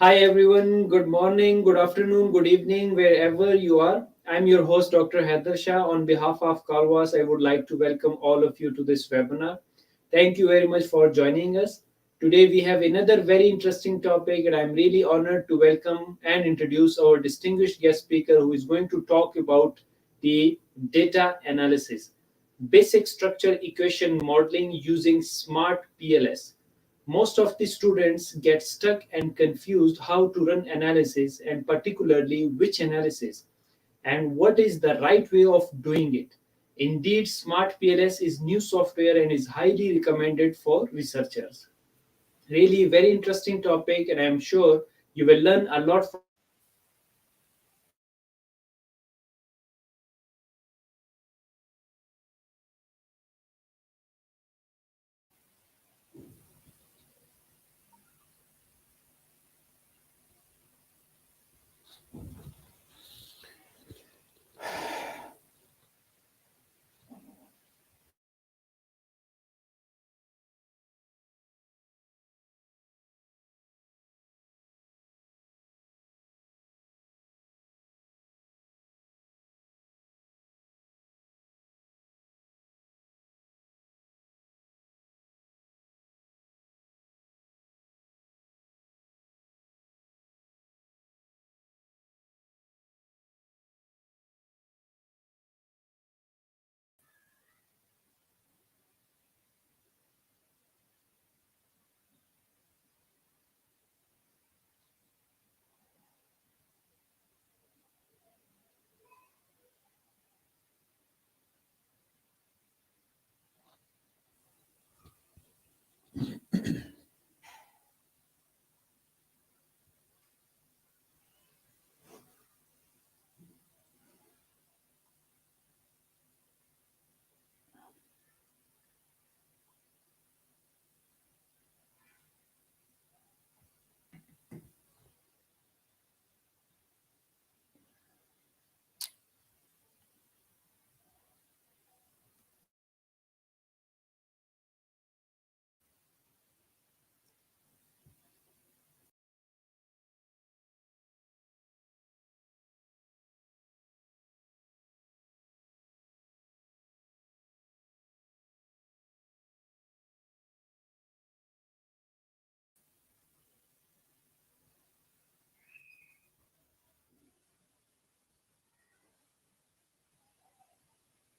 Hi everyone, good morning, good afternoon, good evening, wherever you are. I'm your host, Dr. Haider Shah. On behalf of Kalwas, I would like to welcome all of you to this webinar. Thank you very much for joining us. Today we have another very interesting topic, and I'm really honored to welcome and introduce our distinguished guest speaker who is going to talk about the data analysis, basic structure equation modeling using Smartpls. Most of the students get stuck and confused how to run analysis, and particularly which analysis and what is the right way of doing it. Indeed, Smartpls is new software and is highly recommended for researchers. Really very interesting topic, and I'm sure you will learn a lot from this session. So stay tuned because in amazing stuff are coming ahead in this session. As we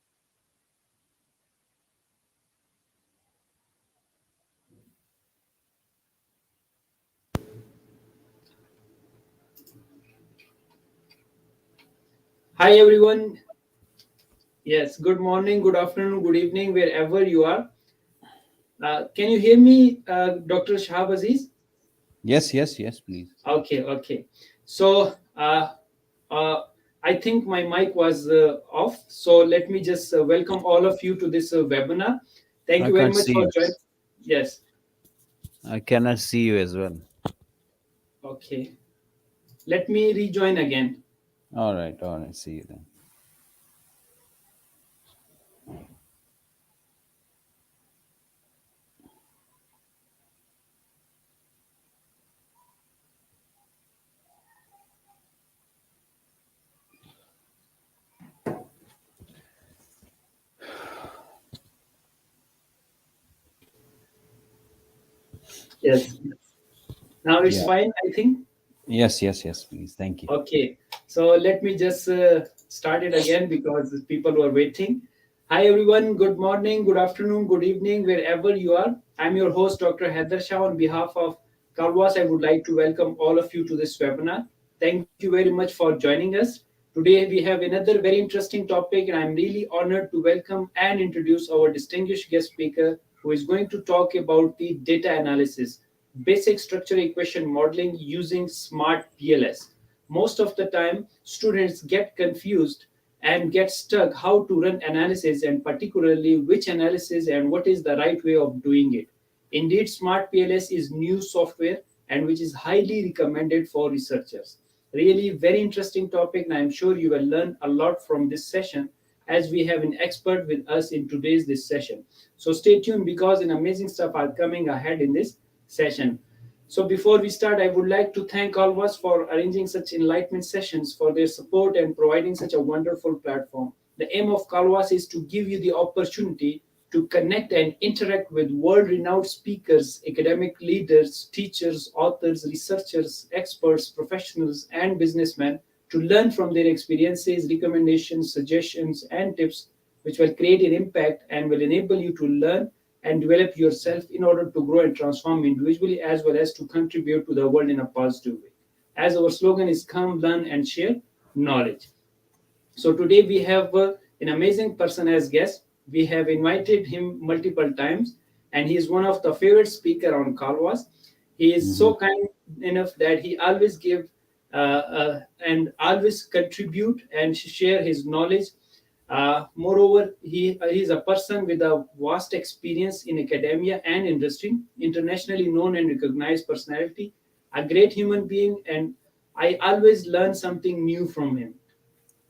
have in expert with us in today's this session, as we have in expert with us in today's this session, we have Hi everyone. Yes, good morning, good afternoon, good evening, wherever you are. Can you hear me, Dr. Shahab Aziz? Yes, yes, yes, please. Okay, okay. So uh, I think my mic was off. So let me just welcome all of you to this webinar. Thank I you very can't much see for you. joining. Yes. I cannot see you as well. Okay. Let me rejoin again. All right, see you then. Yes. Now it's Yeah. fine, I think. Yes, yes, yes, please. Thank you. Okay, so let me just start it again because people were waiting. Hi, everyone. Good morning, good afternoon, good evening, wherever you are. I'm your host, Dr. Haider Shah. On behalf of Kalwas, I would like to welcome all of you to this webinar. Thank you very much for joining us. Today, we have another very interesting topic, and I'm really honored to welcome and introduce our distinguished guest speaker who is going to talk about the data analysis, basic structure equation modeling using smart PLS. Most of the time students get confused and get stuck how to run analysis, and particularly which analysis and what is the right way of doing it. Indeed, Smartpls is new software and which is highly recommended for researchers. Really very interesting topic, and I'm sure you will learn a lot from this session as we have an expert with us in today's this session. So stay tuned because an amazing stuff are coming ahead in this session. So before we start, I would like to thank all of us for arranging such enlightenment sessions, for their support and providing such a wonderful platform. The aim of Kalwas is to give you the opportunity to connect and interact with world-renowned speakers, academic leaders, teachers, authors, researchers, experts, professionals, and businessmen to learn from their experiences, recommendations, suggestions, and tips which will create an impact and will enable you to learn and develop yourself in order to grow and transform individually as well as to contribute to the world in a positive way. As our slogan is come, learn, and share knowledge. So today we have an amazing person as guest. We have invited him multiple times, and he is one of the favorite speaker on Kalwas. He is Hmm. so kind enough that he always give and always contribute and share his knowledge. Moreover, he is a person with a vast experience in academia and industry, internationally known and recognized personality, a great human being, and I always learn something new from him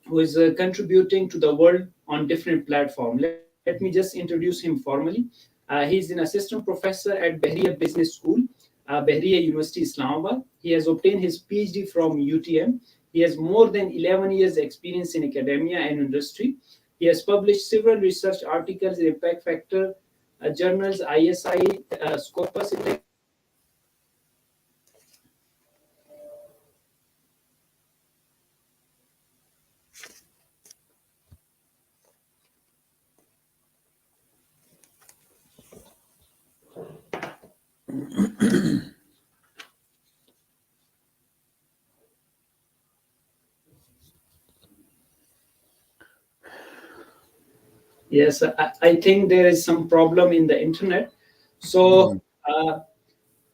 who is contributing to the world on different platforms. Let me just introduce him formally. He is an assistant professor at Bahria Business School, Bahria University, Islamabad. He has obtained his PhD from UTM. He has more than 11 years experience in academia and industry. He has published several research articles in Impact Factor journals, ISI, Scopus, Yes, I think there is some problem in the internet. Hmm. So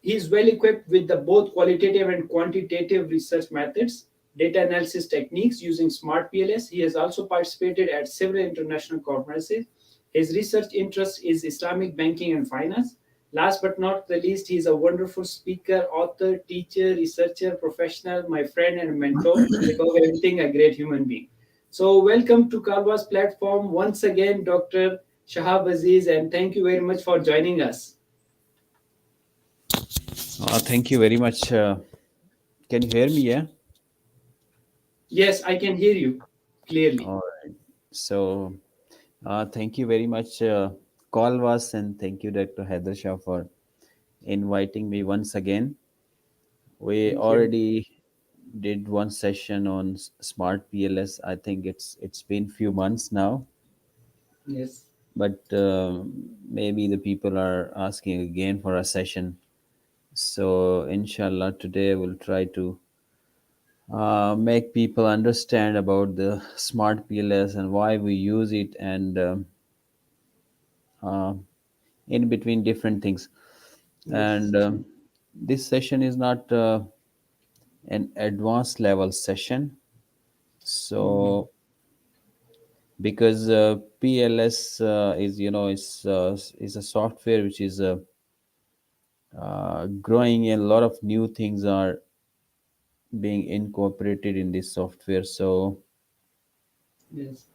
he is well equipped with the both qualitative and quantitative research methods, data analysis techniques using Smartpls. He has also participated at several international conferences. His research interest is Islamic banking and finance. Last but not the least, he is a wonderful speaker, author, teacher, researcher, professional, my friend and mentor, and above everything, a great human being. So, welcome to Kalwa's platform once again, Dr. Shahab Aziz, and thank you very much for joining us. Thank you very much. Can you hear me? Yeah. Yes, I can hear you clearly. All right. So, thank you very much, Kalwas, and thank you, Dr. Haider Shah, for inviting me once again. We Thank you. already did one session on Smart PLS. I think it's been few months now, Yes. but maybe the people are asking again for a session. So, inshallah, today we'll try to make people understand about the smart PLS and why we use it, and uh, in between different things. Yes. And this session is not an advanced level session. Mhm. So because PLS is, is a software which is growing, and a lot of new things are being incorporated in this software. So Yes.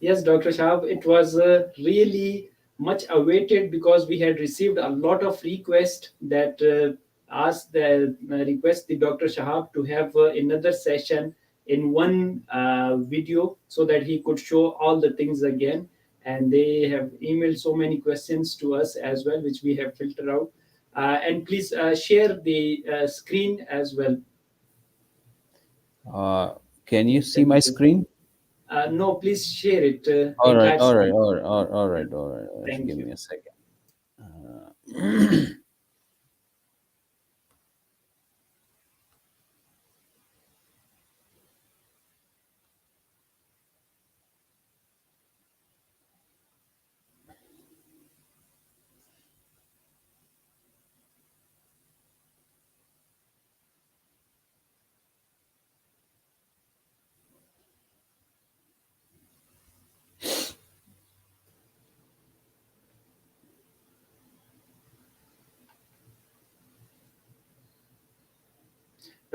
Yes, Dr. Shahab, it was really much awaited because we had received a lot of requests that asked the request the Dr. Shahab to have another session in one video so that he could show all the things again. And they have emailed so many questions to us as well, which we have filtered out. And please share the screen as well. uh, can you see Thank my you. screen? No, please share it, All right, entire all right, screen. all right, all right, all right. All right. Thank Give you. me a second.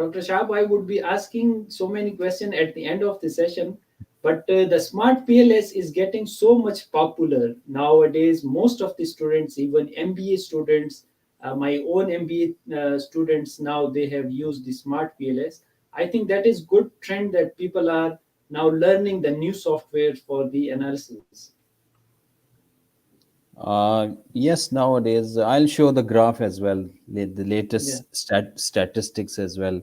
Dr. Shab, I would be asking so many questions at the end of the session, but the smart PLS is getting so much popular nowadays. Most of the students, even MBA students, my own MBA students now they have used the Smartpls. I think that is good trend that people are now learning the new software for the analysis. Yes, nowadays I'll show the graph as well, the Yeah, latest statistics as well,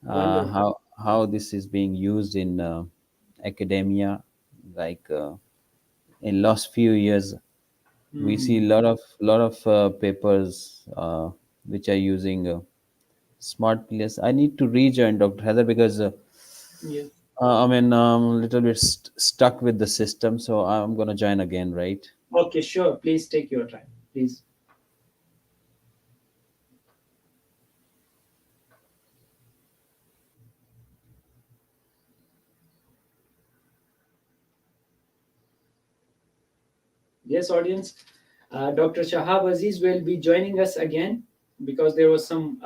wonderful. how this is being used in academia. Like in last few years, we see Hmm. lot of papers which are using smart players. I need to rejoin Dr. Heather because Yeah. I mean I'm a little bit stuck with the system, so I'm gonna join again, right? Okay, sure. Please take your time. Please. Yes, audience. Dr. Shahab Aziz will be joining us again because there was some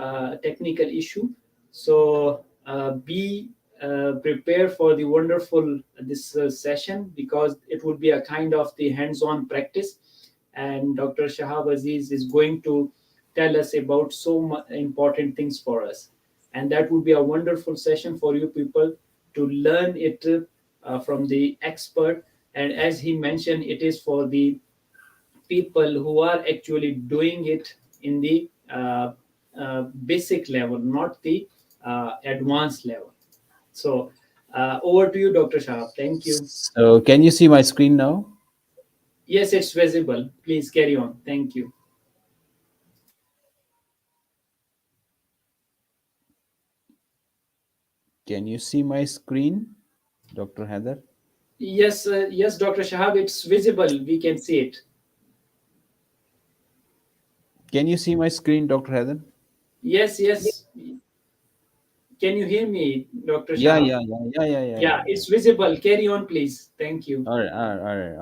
technical issue. So be prepared for the wonderful this session because it would be a kind of the hands-on practice, and Dr. Shahab Aziz is going to tell us about so much important things for us, and that would be a wonderful session for you people to learn it from the expert. And as he mentioned, it is for the people who are actually doing it in the basic level, not the advanced level. So, over to you, Dr. Shahab. Thank you. So can you see my screen now? Yes, it's visible. Please carry on. Thank you. Can you see my screen, Dr. Heather? Yes, yes, Dr. Shahab, it's visible. We can see it. Can you see my screen, Dr. Heather? Yes, yes. Can you hear me, Dr. Yeah, Shahab? yeah, yeah, yeah, yeah, yeah, Yeah, yeah, yeah. it's visible. Carry on, please. Thank you. All right, all right, all right,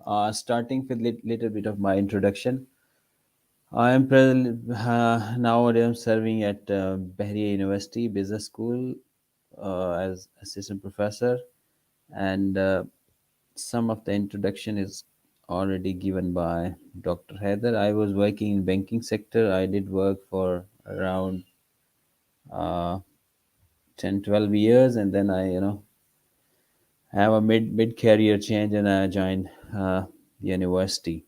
all right. Starting with little bit of my introduction. I am nowadays I'm serving at Bahria University Business School as assistant professor, and some of the introduction is already given by Dr. Haider. I was working in banking sector. I did work for around uh, 10, 12 years, and then I have a mid career change and I joined university.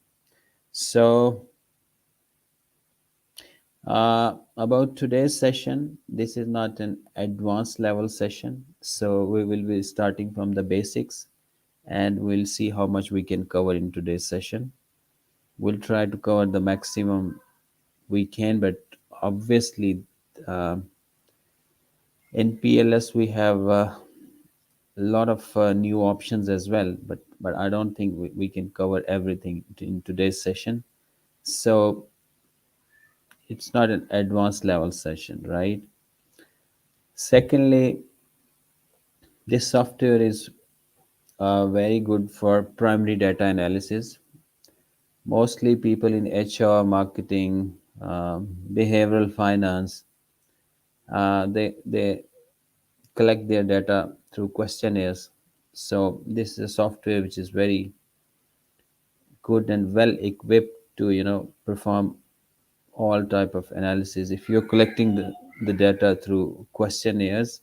So about today's session, this is not an advanced level session, so we will be starting from the basics and we'll see how much we can cover in today's session. We'll try to cover the maximum we can, but obviously uh, in PLS we have a lot of new options as well, but I don't think we can cover everything in today's session. So it's not an advanced level session, right? Secondly, this software is very good for primary data analysis. Mostly people in HR, marketing, behavioral finance, they collect their data through questionnaires. So this is a software which is very good and well equipped to perform all type of analysis. If you're collecting the data through questionnaires,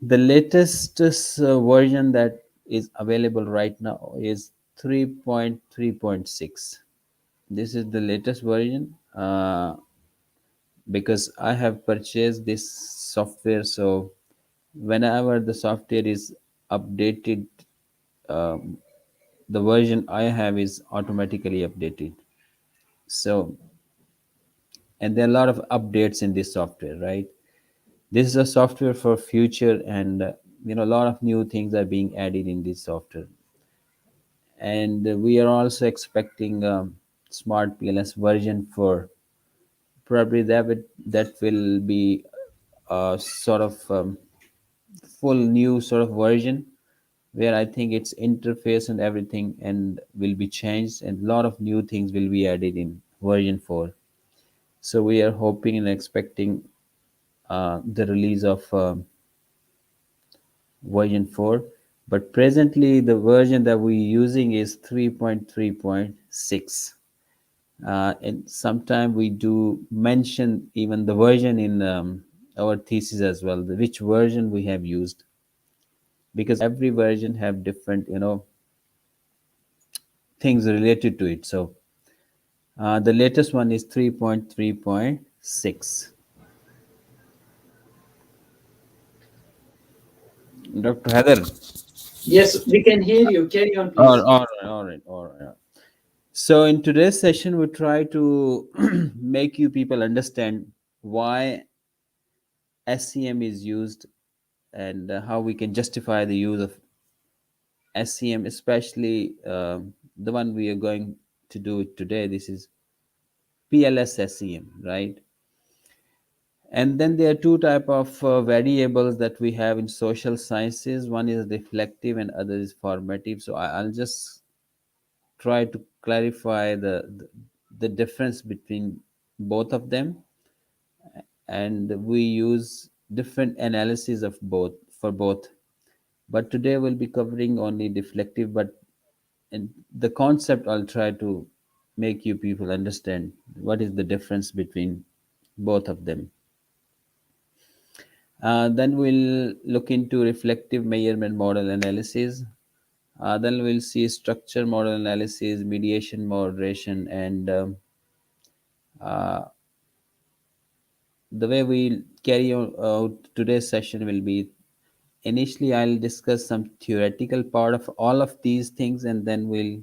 the latest version that is available right now is 3.3.6. This is the latest version because I have purchased this software. So whenever the software is updated, um, the version I have is automatically updated. So, and there are a lot of updates in this software, right? This is a software for future, and a lot of new things are being added in this software. And we are also expecting Smart PLS version 4. Probably that will be a sort of full new sort of version where I think its interface and everything and will be changed, and a lot of new things will be added in version 4. So we are hoping and expecting the release of version 4. But presently the version that we're using is 3.3.6. And sometimes we do mention even the version in our thesis as well, which version we have used, because every version have different, things related to it. So the latest one is 3.3.6. Dr. Heather. Yes, we can hear you. Carry on, All, please. all right, all right, all right. So in today's session, we try to make you people understand why SCM is used, and how we can justify the use of SCM, especially the one we are going to do today. This is PLS SCM, right? And then there are two type of variables that we have in social sciences. One is reflective and other is formative. So I'll just try to clarify the difference between both of them, and we use different analysis of both for both. But today we'll be covering only deflective, but in the concept I'll try to make you people understand what is the difference between both of them. Then we'll look into reflective measurement model analysis. Then we'll see structure model analysis, mediation moderation, and the way we'll carry on out today's session will be, initially I'll discuss some theoretical part of all of these things, and then we'll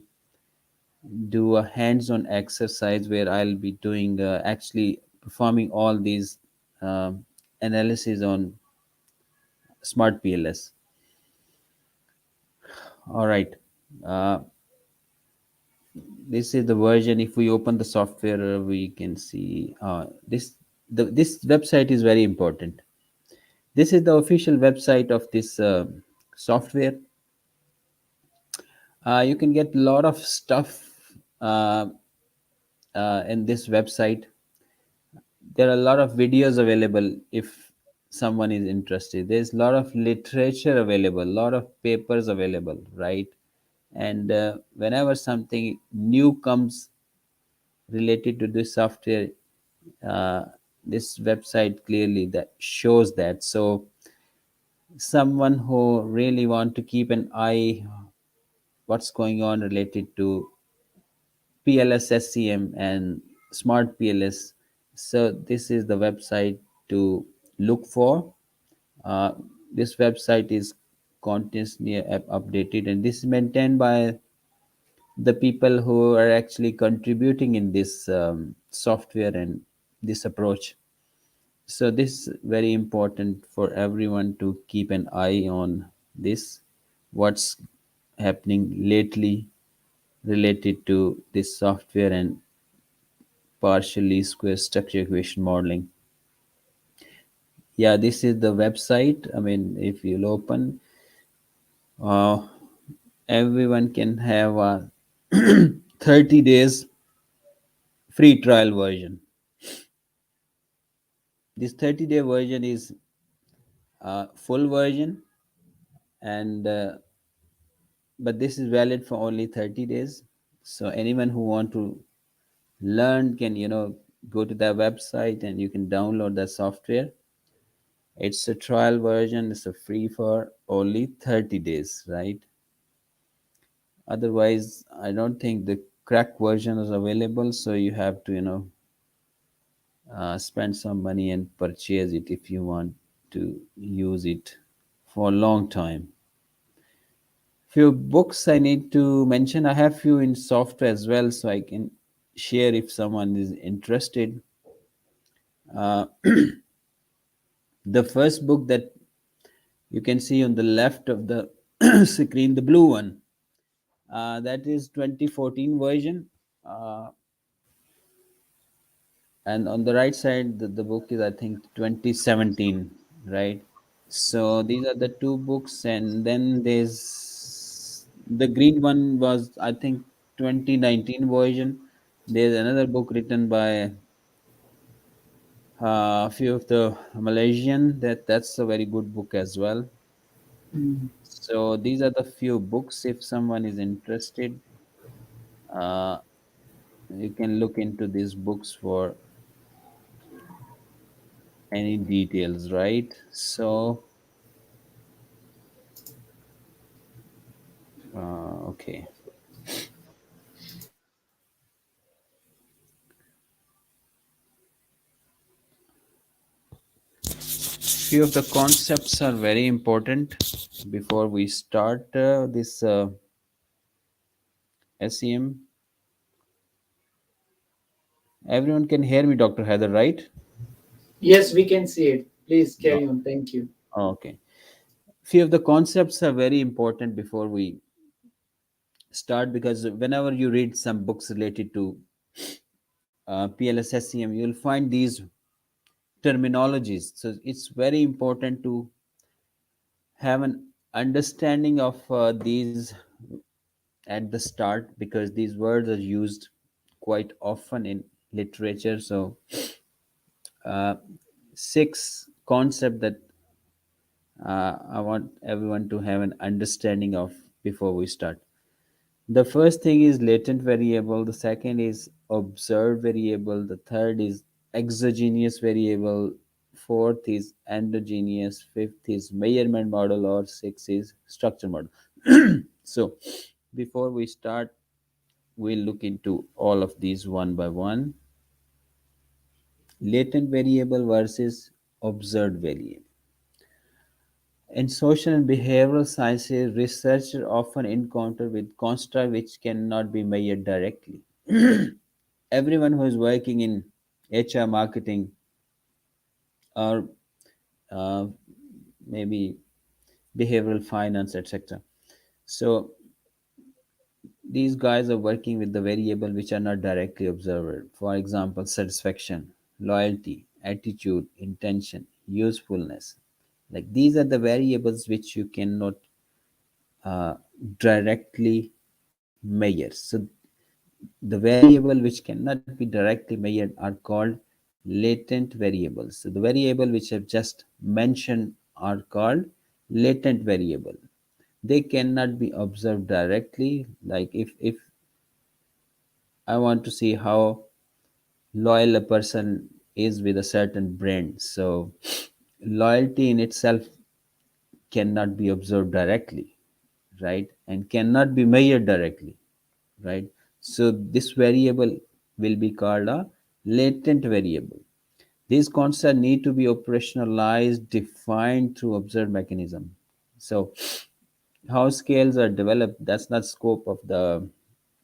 do a hands-on exercise where I'll be doing actually performing all these analysis on Smartpls. All right. Uh, this is the version. If we open the software, we can see this website is very important. This is the official website of this software. You can get a lot of stuff uh, in this website. There are a lot of videos available if someone is interested. There's a lot of literature available, a lot of papers available, right? And whenever something new comes related to this software, uh, this website clearly that shows that. So someone who really want to keep an eye what's going on related to PLS SCM and Smart PLS. So this is the website to look for. Uh, this website is continuously updated, and this is maintained by the people who are actually contributing in this software and this approach. So this is very important for everyone to keep an eye on this. What's happening lately related to this software and partial least square structure equation modeling. Yeah, this is the website. I mean, if you'll open, uh, everyone can have a 30 days free trial version. This 30-day version is a full version, and but this is valid for only 30 days. So anyone who want to learn can go to their website and you can download the software. It's a trial version. It's a free for only 30 days, right? Otherwise, I don't think the crack version is available. So you have to, spend some money and purchase it if you want to use it for a long time. Few books I need to mention. I have few in software as well, so I can share if someone is interested. Uh, the first book that you can see on the left of the screen, the blue one, that is 2014 version, uh, and on the right side the book is I think 2017, right? So these are the two books, and then there's the green one was I think 2019 version. There's another book written by a few of the Malaysian, that's a very good book as well. So these are the few books if someone is interested. Uh, You can look into these books for any details, right? So, okay. Few of the concepts are very important before we start this SEM. Everyone can hear me, Dr. Heather, right? Yes, we can see it. Please No. carry on. Thank you. Okay. Few of the concepts are very important before we start, because whenever you read some books related to PLS you'll find these terminologies. So it's very important to have an understanding of these at the start, because these words are used quite often in literature. So, uh, six concept that I want everyone to have an understanding of before we start. The first thing is latent variable. The second is observed variable. The third is exogenous variable. Fourth is endogenous. Fifth is measurement model, or sixth is structure model. So, before we start, we'll look into all of these one by one. Latent variable versus observed variable. In social and behavioral sciences, researchers often encounter with constructs which cannot be measured directly. Everyone who is working in HR marketing, or uh, maybe behavioral finance, etc. So these guys are working with the variable which are not directly observed. For example, satisfaction, loyalty, attitude, intention, usefulness. Like these are the variables which you cannot uh, directly measure. So the variable which cannot be directly measured are called latent variables. So the variable which I've just mentioned are called latent variable. They cannot be observed directly. Like if I want to see how loyal a person is with a certain brand, so loyalty in itself cannot be observed directly, right? And cannot be measured directly, right? So this variable will be called a latent variable. These concepts need to be operationalized, defined through observed mechanism. So how scales are developed, that's not scope of the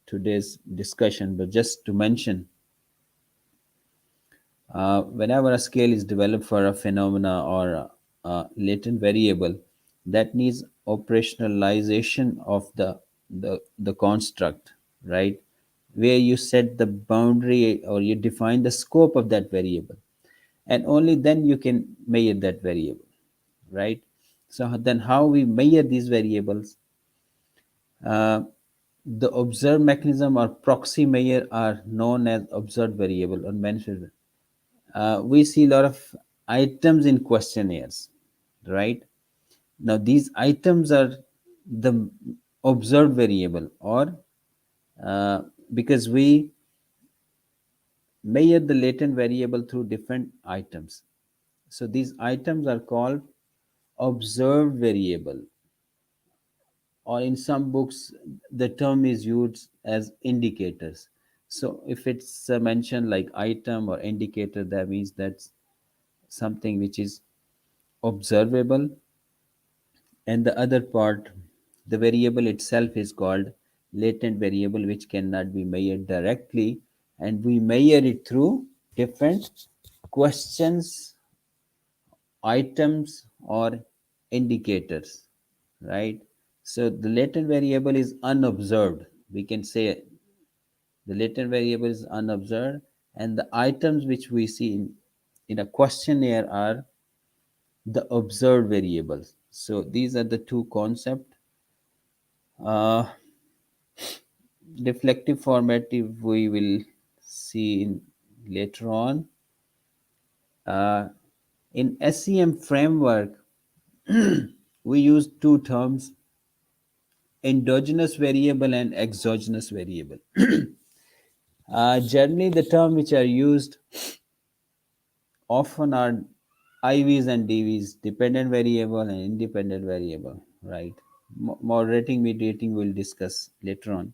today's discussion, but just to mention, whenever a scale is developed for a phenomena or a latent variable, that needs operationalization of the construct, right? Where you set the boundary or you define the scope of that variable, and only then you can measure that variable, right? So then, how we measure these variables? Uh, the observed mechanism or proxy measure are known as observed variable or measured. We see a lot of items in questionnaires, right? Now, these items are the observed variable, or uh, because we measure the latent variable through different items. So, these items are called observed variable, or in some books, the term is used as indicators. So, if it's mentioned like item or indicator, that means that's something which is observable, and the other part, the variable itself, is called latent variable, which cannot be measured directly, and we measure it through different questions, items, or indicators, right? So the latent variable is unobserved, we can say. The latent variable is unobserved, and the items which we see in a questionnaire are the observed variables. So these are the two concepts. Uh, Reflective formative we will see in later on. Uh, in SEM framework, we use two terms: endogenous variable and exogenous variable. Generally, the term which are used often are IVs and DVs, dependent variable and independent variable, right? Moderating, mediating, we'll discuss later on.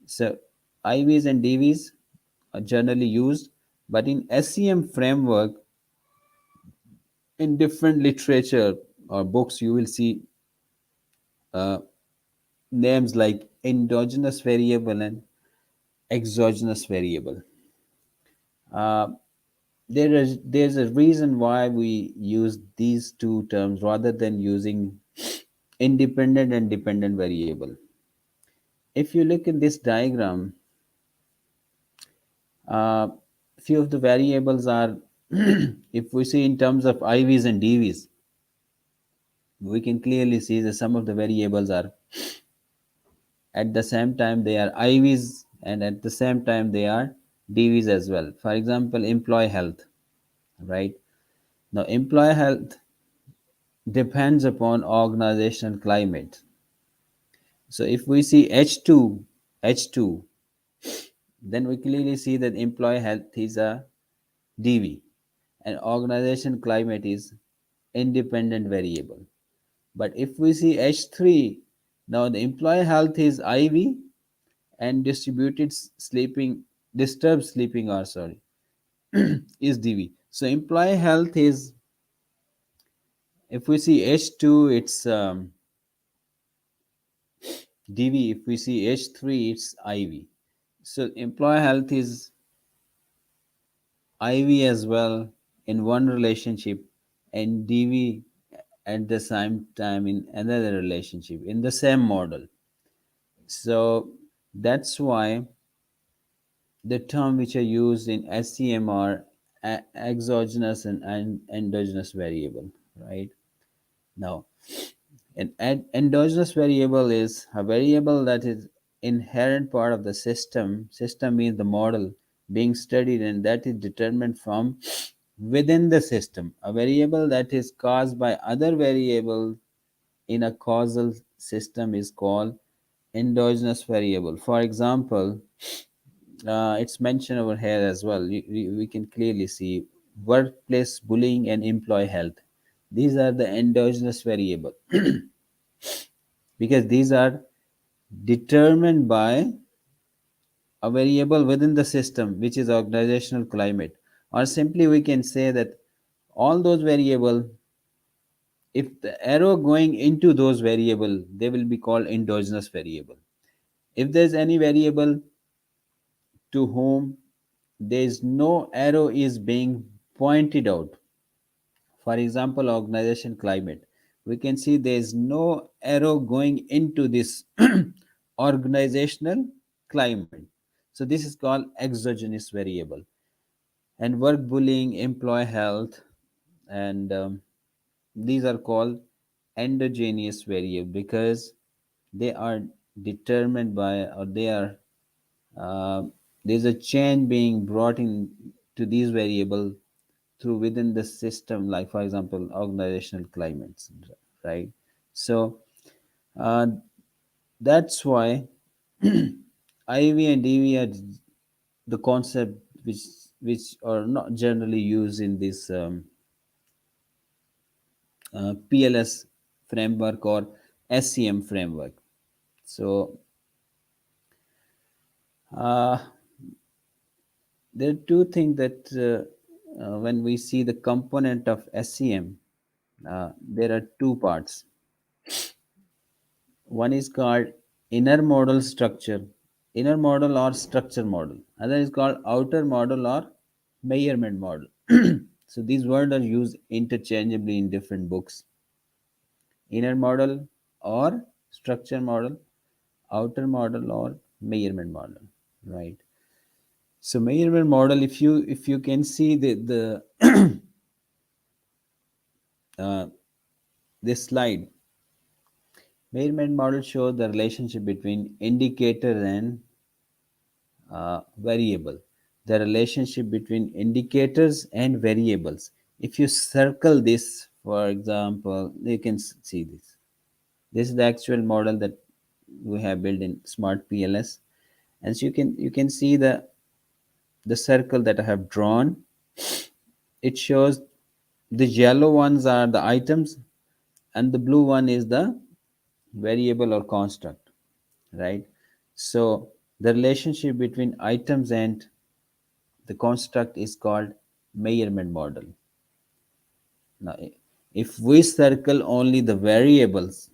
So, IVs and DVs are generally used, but in SEM framework, in different literature or books, you will see uh, names like endogenous variable and exogenous variable. Uh, there's a reason why we use these two terms rather than using independent and dependent variable. If you look at this diagram, uh, few of the variables are if we see in terms of IVs and DVs, we can clearly see that some of the variables are at the same time they are IVs and at the same time they are DVs as well. For example, employee health, right? Now, employee health depends upon organizational climate. So if we see H2, then we clearly see that employee health is a DV and organization climate is independent variable. But if we see H3, now the employee health is IV and disturbed sleeping hours, sorry, is DV. So employee health is, if we see H2, it's DV. If we see H3, it's IV. So employee health is IV as well in one relationship and DV at the same time in another relationship in the same model. So that's why the term which are used in SCM are exogenous and endogenous variable, right? Now, an endogenous variable is a variable that is inherent part of the system. System means the model being studied and that is determined from within the system. A variable that is caused by other variable in a causal system is called endogenous variable. For example, it's mentioned over here as well. We can clearly see workplace bullying and employee health. These are the endogenous variable because these are determined by a variable within the system, which is organizational climate. Or simply we can say that all those variable, if the arrow going into those variable, they will be called endogenous variable. If there's any variable to whom there is no arrow is being pointed out, for example, organization climate, we can see there is no arrow going into this organizational climate. So this is called exogenous variable. And work bullying, employee health, and these are called endogenous variable because they are determined by or they are uh, there's a change being brought in to these variable through within the system, like for example organizational climates, right? So uh, that's why IV and DV are the concept which are not generally used in this PLS framework or SCM framework. So uh, there are two things that when we see the component of SCM, there are two parts. One is called inner model structure, inner model or structure model. Other is called outer model or measurement model. So these words are used interchangeably in different books. Inner model or structure model, outer model or measurement model, right? So measurement model, if you can see the this slide, measurement model shows the relationship between indicator and variable, the relationship between indicators and variables. If you circle this, for example, you can see this. This is the actual model that we have built in Smartpls, and so you can see the the circle that I have drawn, it shows the yellow ones are the items and the blue one is the variable or construct, right? So the relationship between items and the construct is called measurement model. Now, if we circle only the variables,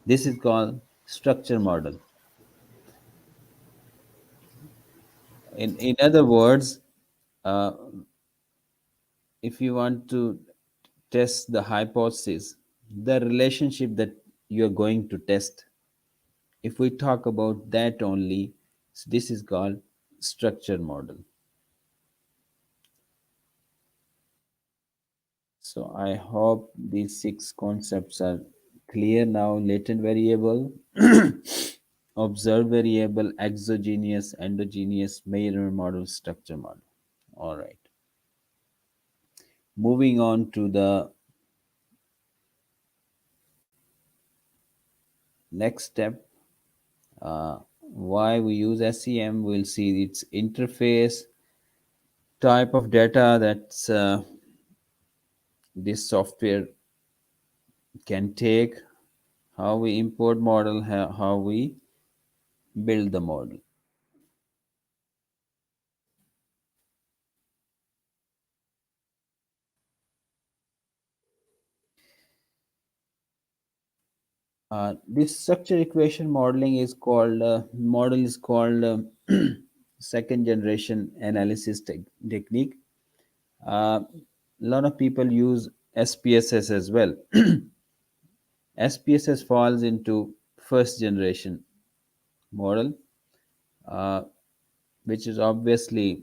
this is called structure model. In other words, uh, if you want to test the hypothesis, the relationship that you're going to test, if we talk about that only, so this is called structure model. So I hope these six concepts are clear now. Latent variable, observed variable, exogenous, endogenous, measurement model, structure model. All right. Moving on to the next step, why we use SEM. We'll see its interface, type of data that this software can take, how we import model, how we build the model. This structure equation modeling is called model is called second generation analysis technique. A lot of people use SPSS as well. SPSS falls into first generation model, uh, which is obviously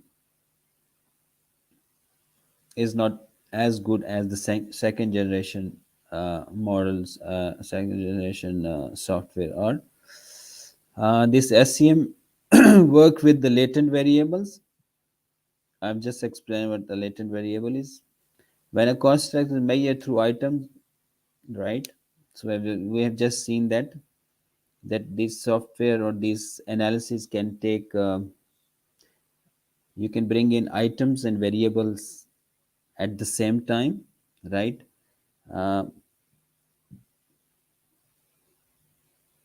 is not as good as the second generation models, second generation software are. This SEM work with the latent variables. I've just explained what the latent variable is. When a construct is measured through items, right? So we have just seen that this software or this analysis can take. You can bring in items and variables at the same time, right? Uh,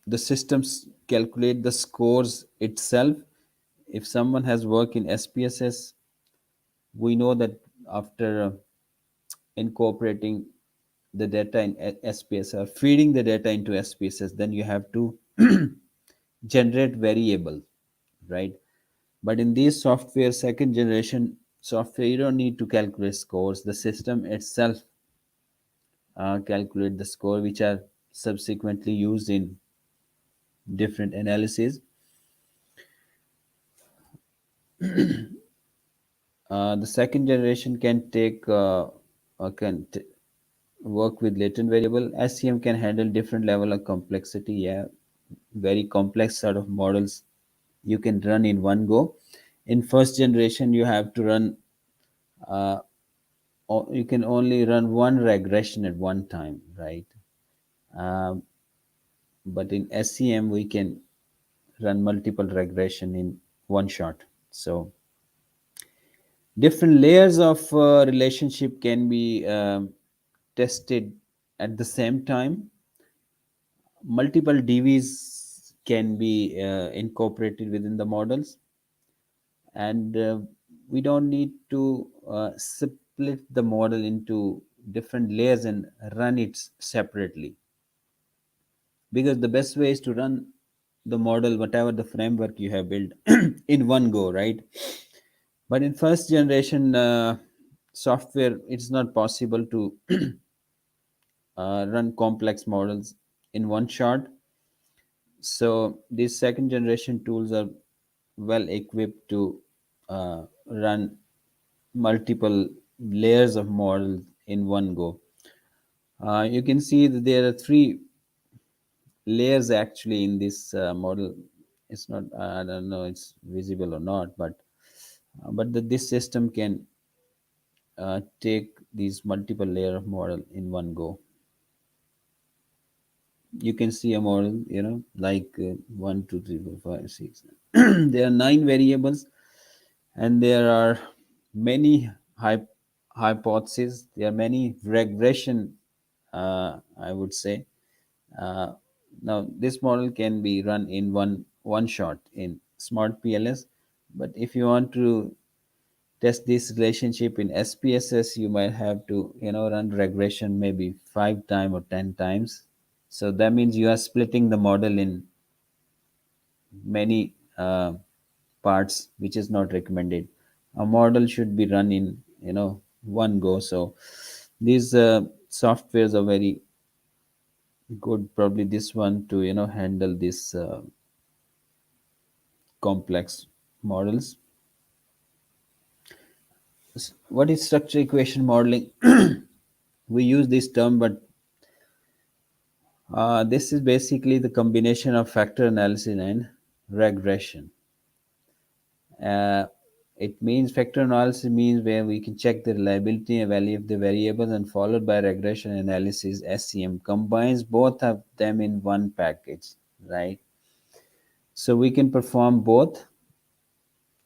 the systems calculate the scores itself. If someone has worked in SPSS, we know that after incorporating the data in SPS or feeding the data into SPSS, then you have to generate variable, right? But in these software, second generation software, you don't need to calculate scores. The system itself calculate the score, which are subsequently used in different analyses. The second generation can take work with latent variable. SCM can handle different level of complexity. Yeah, very complex sort of models you can run in one go. In first generation, you have to run. Uh, you can only run one regression at one time, right? Um, but in SCM, we can run multiple regression in one shot. So different layers of relationship can be tested at the same time. Multiple DVs can be incorporated within the models, and we don't need to split the model into different layers and run it separately, because the best way is to run the model, whatever the framework you have built, in one go, right? But in first generation software, it's not possible to run complex models in one shot. So these second generation tools are well equipped to run multiple layers of models in one go. You can see that there are three layers actually in this model. It's not, I don't know it's visible or not, but this system can take these multiple layer of model in one go. You can see a model, like 1 2 3 4 5 6. There are 9 variables. and there are many hypotheses. There are many regression, I would say. Uh, Now, this model can be run in one shot in Smartpls, but if you want to test this relationship in SPSS, you might have to run regression maybe 5 times or 10 times. So that means you are splitting the model in many parts, which is not recommended. A model should be run in one go. So these softwares are very good. Probably this one to handle this complex models. What is structure equation modeling? We use this term, but this is basically the combination of factor analysis and regression. Uh, it means factor analysis means where we can check the reliability and value of the variables, and followed by regression analysis. SCM combines both of them in one package, right? So we can perform both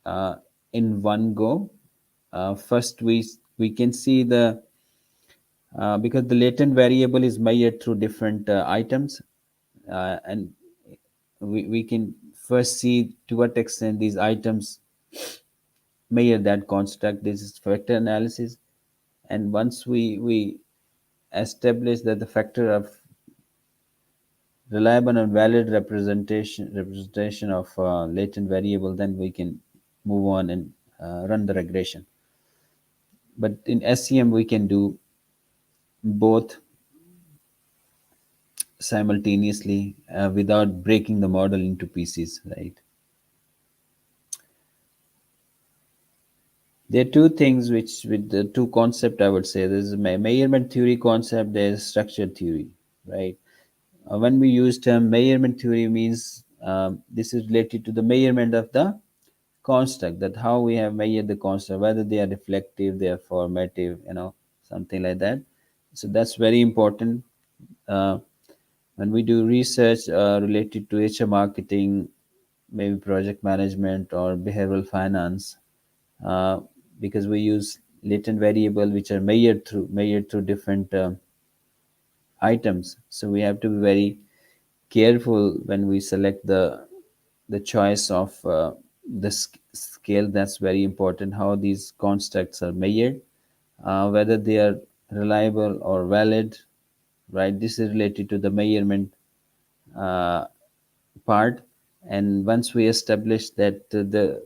uh, in one go. First, we can see the because the latent variable is measured through different items, and we can first see to what extent these items measure that construct. This is factor analysis, and once we establish that the factor of reliable and valid representation of latent variable, then we can move on and run the regression. But in SCM we can do both simultaneously without breaking the model into pieces, right? There are two things which with the two concept I would say. There's a measurement theory concept, there's structure theory, right? When we use term measurement theory means this is related to the measurement of the construct, that how we have measured the construct, whether they are reflective, they are formative, something like that. So that's very important. uh, when we do research related to HR marketing, maybe project management or behavioral finance, uh, because we use latent variable which are measured through different items. So we have to be very careful when we select the choice of the scale. That's very important, how these constructs are measured, whether they are reliable or valid, right? This is related to the measurement uh, part. And once we establish that the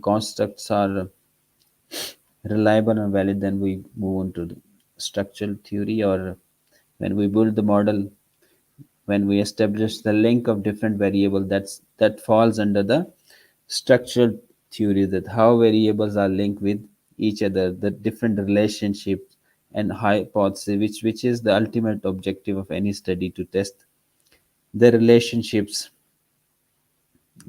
constructs are reliable and valid, then we move on to the structural theory. Or when we build the model, when we establish the link of different variable, that falls under the structural theory, that how variables are linked with each other, the different relationships and hypothesis, which is the ultimate objective of any study, to test the relationships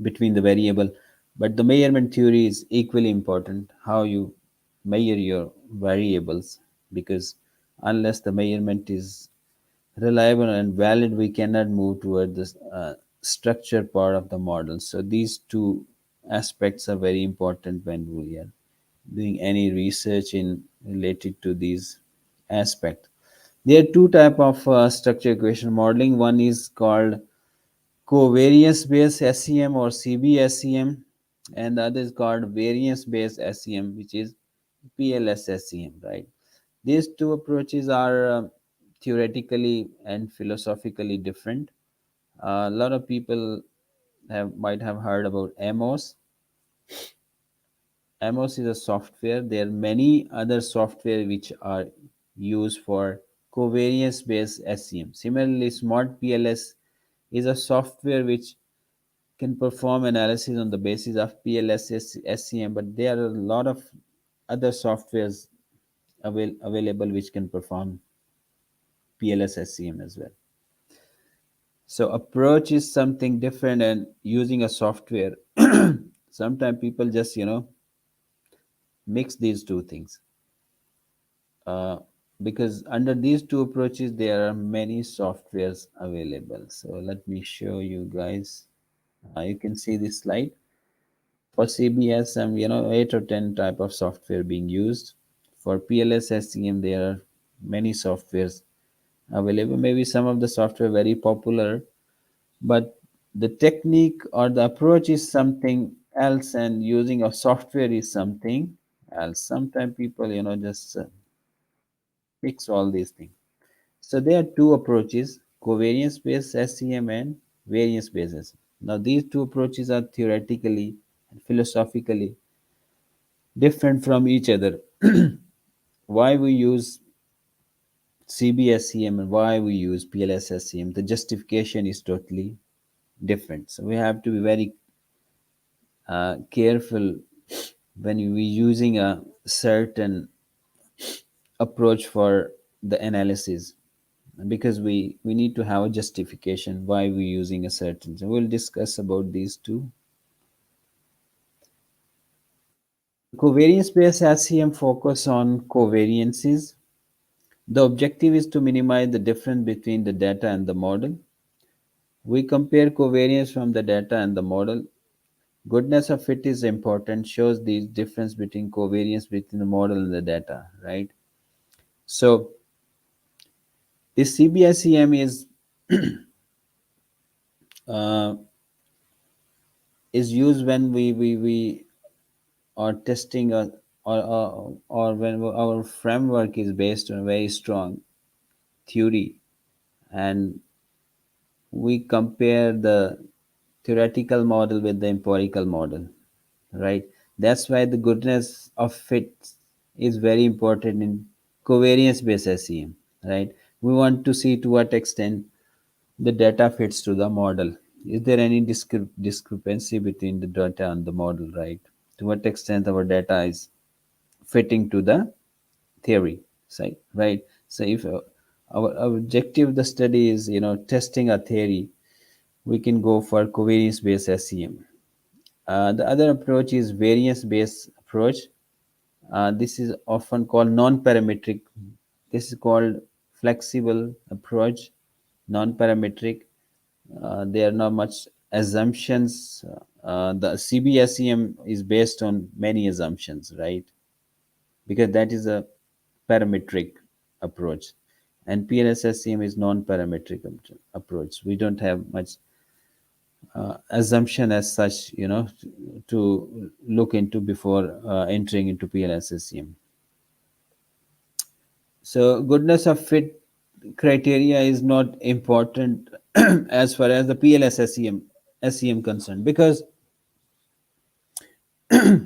between the variable. But the measurement theory is equally important, how you measure your variables, because unless the measurement is reliable and valid, we cannot move toward the structure part of the model. So these two aspects are very important when we are doing any research in related to these aspects. There are two type of structure equation modeling. One is called covariance based SEM or CBSEM, and the other is called variance based SEM, which is PLS-SEM, right? These two approaches are theoretically and philosophically different. A lot of people might have heard about MOS. MOS is a software. There are many other software which are used for covariance based SEM. Similarly, Smart PLS is a software which can perform analysis on the basis of PLS SEM, but there are a lot of other softwares available which can perform PLS SEM as well. So approach is something different, and using a software. Sometimes people just mix these two things, uh, because under these two approaches there are many softwares available. So let me show you guys. You can see this slide. For CBS, eight or ten type of software being used. For PLS SCM, there are many softwares available. Maybe some of the software very popular, but the technique or the approach is something else, and using of software is something else. Sometimes people, just mix all these things. So there are two approaches: covariance based SCM and variance based SCM. Now these two approaches are theoretically and philosophically different from each other. Why we use CBSCM and why we use PLSSCM, the justification is totally different. So we have to be very careful when we using a certain approach for the analysis, because we need to have a justification why we're using a certain. So we'll discuss about these two. Covariance based SCM focus on covariances. The objective is to minimize the difference between the data and the model. We compare covariance from the data and the model. Goodness of fit is important, shows the difference between covariance between the model and the data, right? So this CBSEM uh, is used when we are testing or when our framework is based on a very strong theory, and we compare the theoretical model with the empirical model, right? That's why the goodness of fit is very important in covariance based SEM, right? We want to see to what extent the data fits to the model. Is there any discrepancy between the data and the model, right? To what extent our data is fitting to the theory side, right? So if our objective of the study is testing a theory, we can go for covariance based SEM. The other approach is variance based approach. This is often called non-parametric. This is called flexible approach, non-parametric. There are not much assumptions. The CBSEM is based on many assumptions, right? Because that is a parametric approach, and PLSSEM is non-parametric approach. We don't have much assumption as such, to look into before entering into PLSSEM. So goodness of fit criteria is not important as far as the PLSSEM concerned, because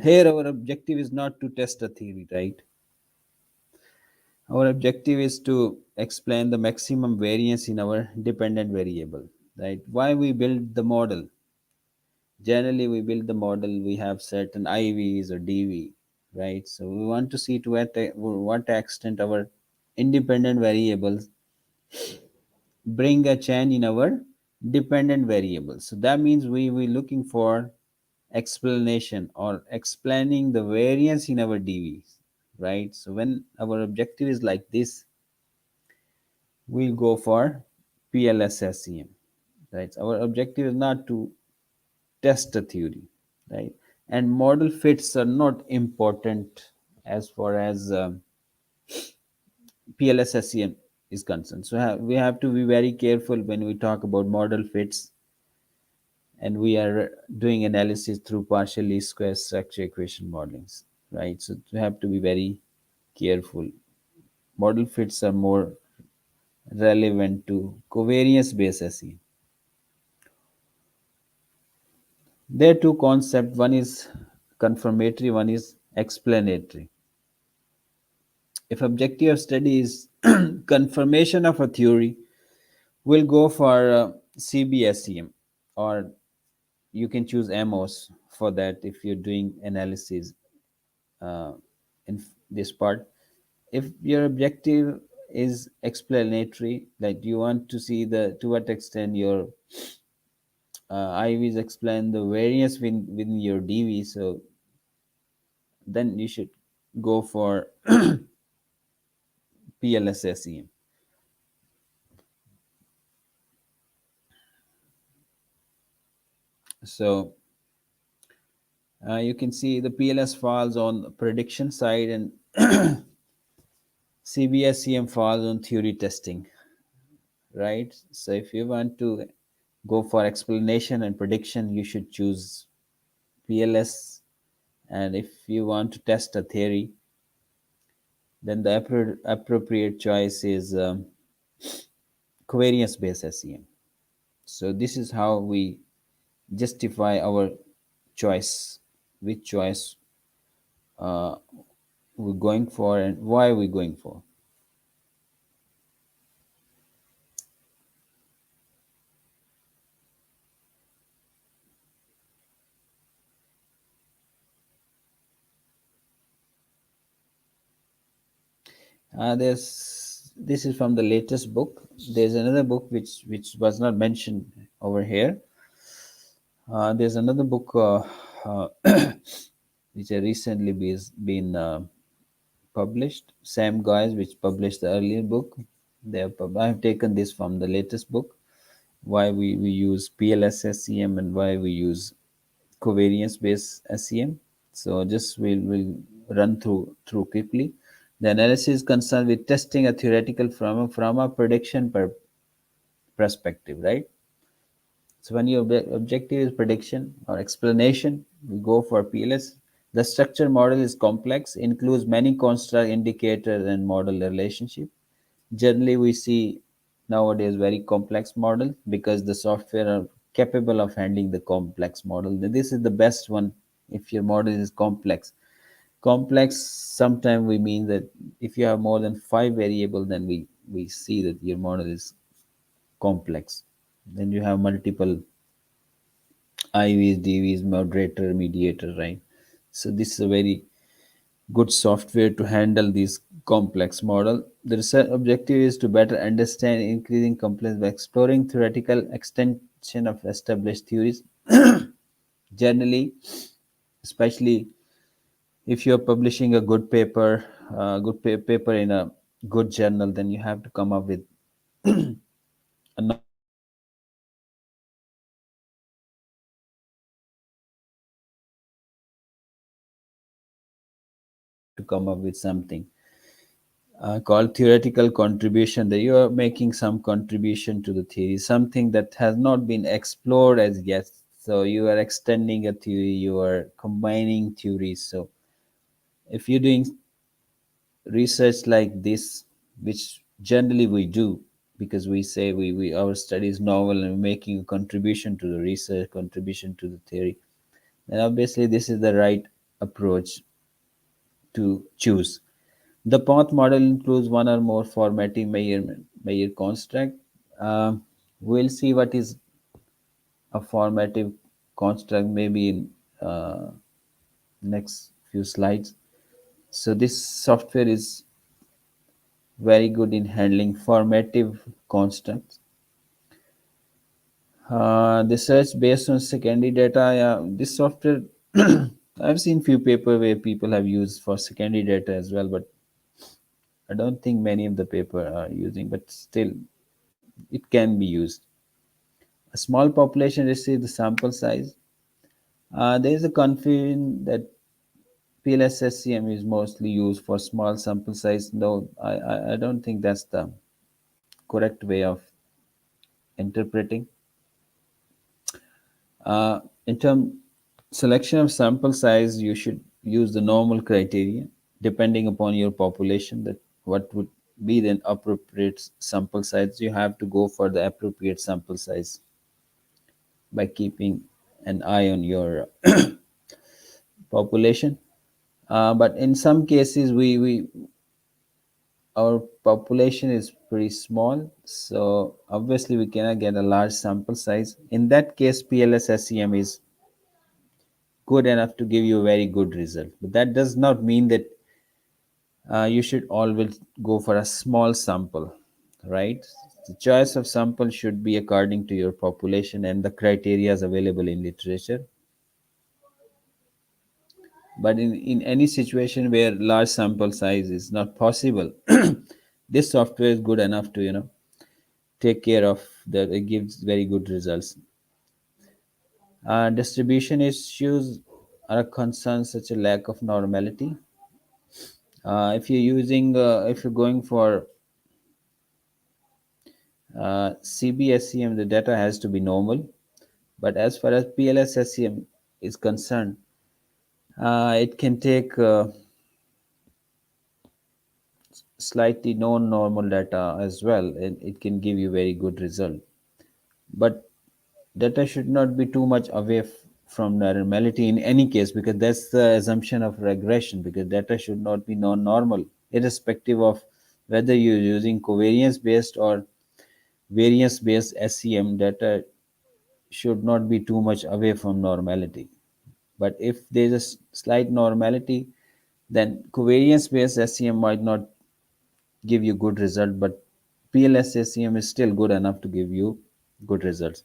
here our objective is not to test a theory, right? Our objective is to explain the maximum variance in our dependent variable, right? Why we build the model? Generally, we build the model, we have certain IVs or DV, right? So we want to see to what extent our independent variables bring a change in our dependent variables. So that means we looking for explanation or explaining the variance in our DVs, right? So when our objective is like this, we'll go for PLSSEM, right? Our objective is not to test a theory, right? And model fits are not important as far as PLSSEM is concerned. So we have to be very careful when we talk about model fits, and we are doing analysis through partial least square structure equation modelings, right? So we have to be very careful. Model fits are more relevant to covariance based SE. There are two concepts. One is confirmatory, one is explanatory. If objective of study is confirmation of a theory, we'll go for CBSEM, or you can choose MOS for that if you're doing analysis uh, in this part. If your objective is explanatory, like you want to see the to what extent your IVs explain the variance within your DV, so then you should go for PLSSEM. So You can see the PLS falls on prediction side and CBSEM falls on theory testing, right? So if you want to go for explanation and prediction, you should choose PLS. And if you want to test a theory, then the appropriate choice is covariance based SEM. So this is how we justify our choice, which choice uh, we're going for and why we're going for. There's this is from the latest book. There's another book which was not mentioned over here. There's another book uh, which I recently been published. Sam Guys, which published the earlier book. I have taken this from the latest book. Why we use PLS SEM and why we use covariance based SEM. So just we'll run through quickly. The analysis is concerned with testing a theoretical from a prediction perspective, right? So when your objective is prediction or explanation, we go for PLS. The structure model is complex, includes many construct indicators and model relationship. Generally, we see nowadays very complex model because the software are capable of handling the complex model. This is the best one if your model is complex. Complex sometimes we mean that if you have more than five variable, then we see that your model is complex. Then you have multiple IVs, DVs, moderator, mediator, right? So this is a very good software to handle these complex model. The research objective is to better understand increasing complexity by exploring theoretical extension of established theories. Generally, especially if you're publishing a good paper, paper in a good journal, then you have to come up with a novel approach to come up with something called theoretical contribution, that you are making some contribution to the theory, something that has not been explored as yet. So you are extending a theory, you are combining theories. So if you're doing research like this, which generally we do, because we say we our study is novel and making a contribution to the research, contribution to the theory, then obviously this is the right approach to choose. The path model includes one or more formative measure construct. We'll see what is a formative construct maybe in next few slides. So this software is very good in handling formative constructs. The search based on secondary data. Yeah, this software I've seen few paper where people have used for secondary data as well, but I don't think many of the paper are using. But still, it can be used. A small population receives the sample size. There is a confusion that PLSSCM is mostly used for small sample size. No, I don't think that's the correct way of interpreting. In term selection of sample size, you should use the normal criteria depending upon your population. That what would be the appropriate sample size. You have to go for the appropriate sample size by keeping an eye on your population. But in some cases, we our population is pretty small, so obviously we cannot get a large sample size. In that case, PLS SEM is good enough to give you a very good result. But that does not mean that you should always go for a small sample, right? The choice of sample should be according to your population and the criteria available in literature. But in any situation where large sample size is not possible, this software is good enough to take care of that. It gives very good results. Distribution issues. are a concern such a lack of normality. If you're using, if you're going for CBSEM, the data has to be normal. But as far as PLSSEM is concerned, it can take slightly non-normal data as well, and it can give you very good result. But data should not be too much away from normality in any case, because that's the assumption of regression, because data should not be non-normal irrespective of whether you're using covariance based or variance based SEM. Data should not be too much away from normality. But if there's a slight normality, then covariance based SEM might not give you good result, but PLS SEM is still good enough to give you good results.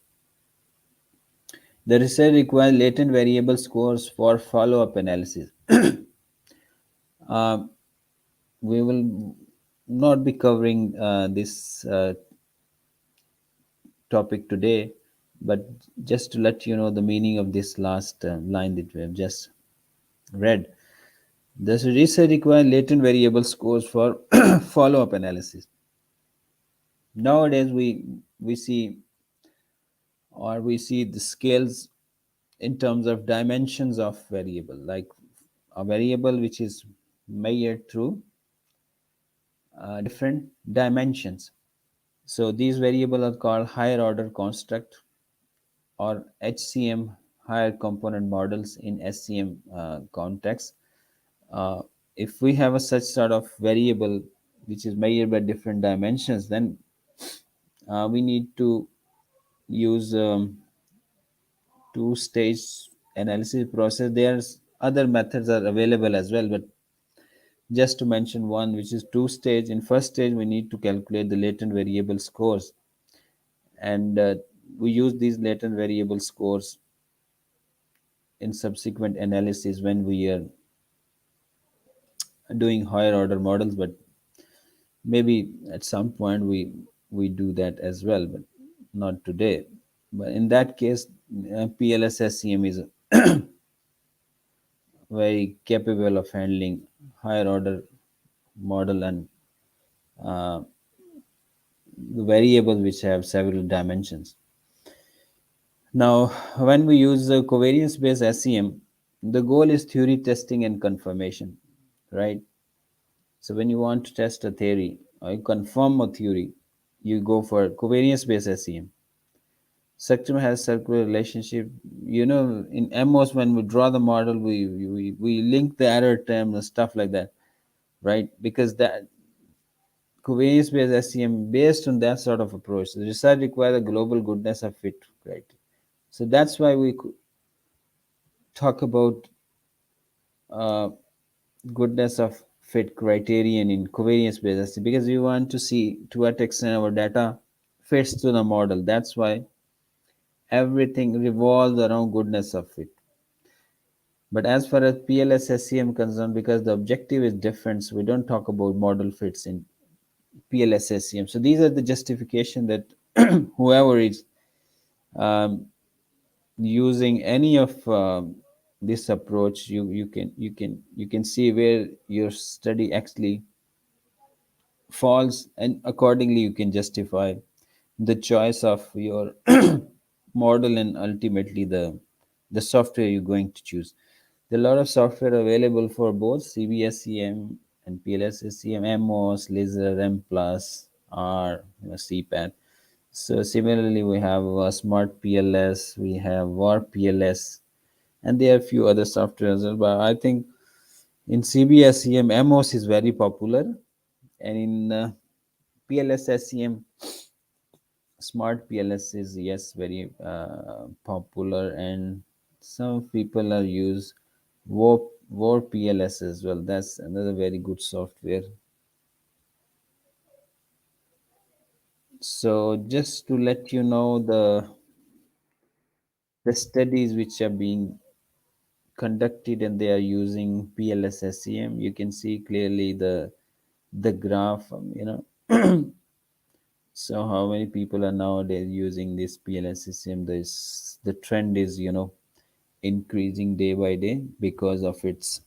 The research requires latent variable scores for follow-up analysis. Uh, we will not be covering this topic today, but just to let you know the meaning of this last line that we have just read. The research requires latent variable scores for follow-up analysis. Nowadays, we see, or we see the scales in terms of dimensions of variable, like a variable which is measured through different dimensions. So these variables are called higher order construct, or HCM, higher component models in SCM context. Uh, if we have a such sort of variable which is measured by different dimensions, then we need to use two-stage analysis process. There's other methods are available as well, but just to mention one, which is two-stage. In first stage, we need to calculate the latent variable scores, and we use these latent variable scores in subsequent analysis when we are doing higher order models. But maybe at some point we do that as well, but not today. But in that case, PLSSCM is very capable of handling higher order model and uh, the variables which have several dimensions. Now, when we use covariance based SEM, the goal is theory testing and confirmation, right? So when you want to test a theory or you confirm a theory, you go for covariance based SEM. Spectrum has circular relationship. You know, in MOS, when we draw the model, we link the error term and stuff like that, right? Because that covariance based SEM, based on that sort of approach, the research requires a global goodness of fit, right? So that's why we talk about uh, goodness of fit criterion in covariance based SEM, because we want to see to what extent our data fits to the model. That's why everything revolves around goodness of fit. But as far as PLS SEM concerned, because the objective is different, so we don't talk about model fits in PLS SEM. So these are the justification that whoever is um, using any of this approach, you can see where your study actually falls, and accordingly you can justify the choice of your model and ultimately the software you're going to choose. There are a lot of software available for both CBSEM and PLSSEM, MOS, Laser, M plus, R, CPAT. So similarly, we have Smartpls, we have WarPLS, and there are a few other softwares. But I think in CBSEM, MOS is very popular, and in PLSSEM, Smart PLS is, yes, very popular, and some people are use War PLS as well. That's another very good software. So just to let you know the studies which are being conducted and they are using PLS-SEM, you can see clearly the graph. So how many people are nowadays using this PLS-SEM? This the trend is increasing day by day because of its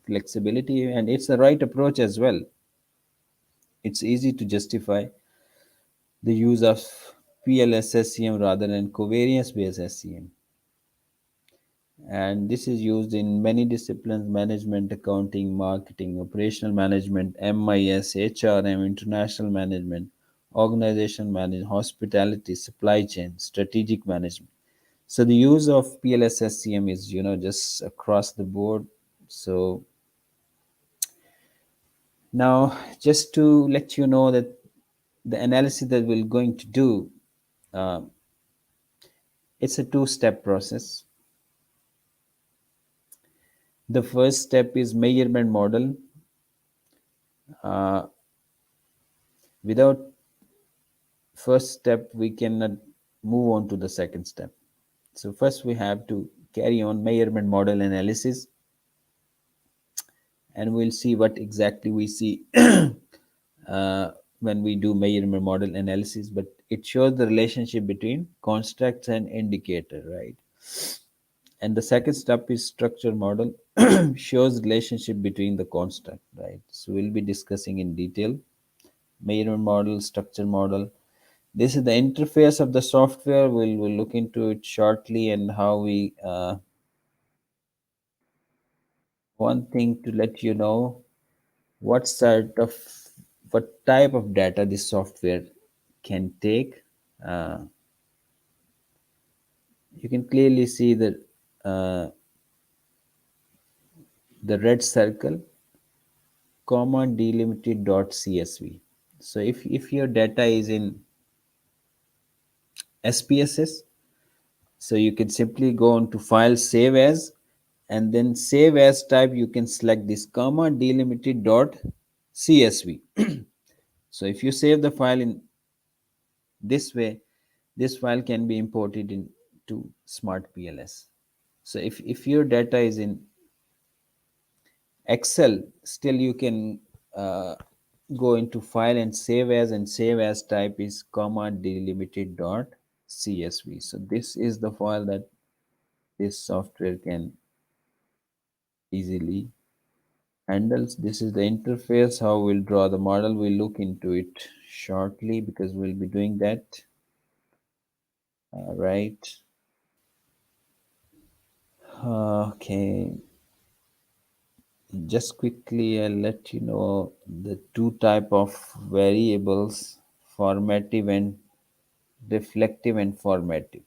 flexibility, and it's the right approach as well. It's easy to justify the use of PLSSCM rather than covariance based SCM. And this is used in many disciplines: management, accounting, marketing, operational management, MIS, HRM, international management, organization management, hospitality, supply chain, strategic management. So the use of PLSSCM is, just across the board. So now, just to let you know that the analysis that we're going to do, uh, it's a two-step process. The first step is measurement model. Uh, Without first step, we cannot move on to the second step. So first, we have to carry on measurement model analysis, and we'll see what exactly we see uh, when we do measurement model analysis. But it shows the relationship between constructs and indicator, right? And the second step is structure model, shows relationship between the construct, right? So we'll be discussing in detail measurement model, structure model. This is the interface of the software. We'll look into it shortly, and how we. One thing to let you know, what sort of what type of data this software can take. Uh, you can clearly see uh, the red circle, comma delimited dot csv. So if your data is in SPSS, so you can simply go on to file, save as, and then save as type, you can select this comma delimited dot csv. So if you save the file in this way, this file can be imported into Smartpls. So if your data is in Excel, still you can go into file and save as, and save as type is comma delimited dot csv. So this is the file that this software can easily handles. This is the interface, how we'll draw the model. We'll look into it shortly because we'll be doing that. Right. Okay. Just quickly, I'll let you know the two type of variables: formative and reflective and formative.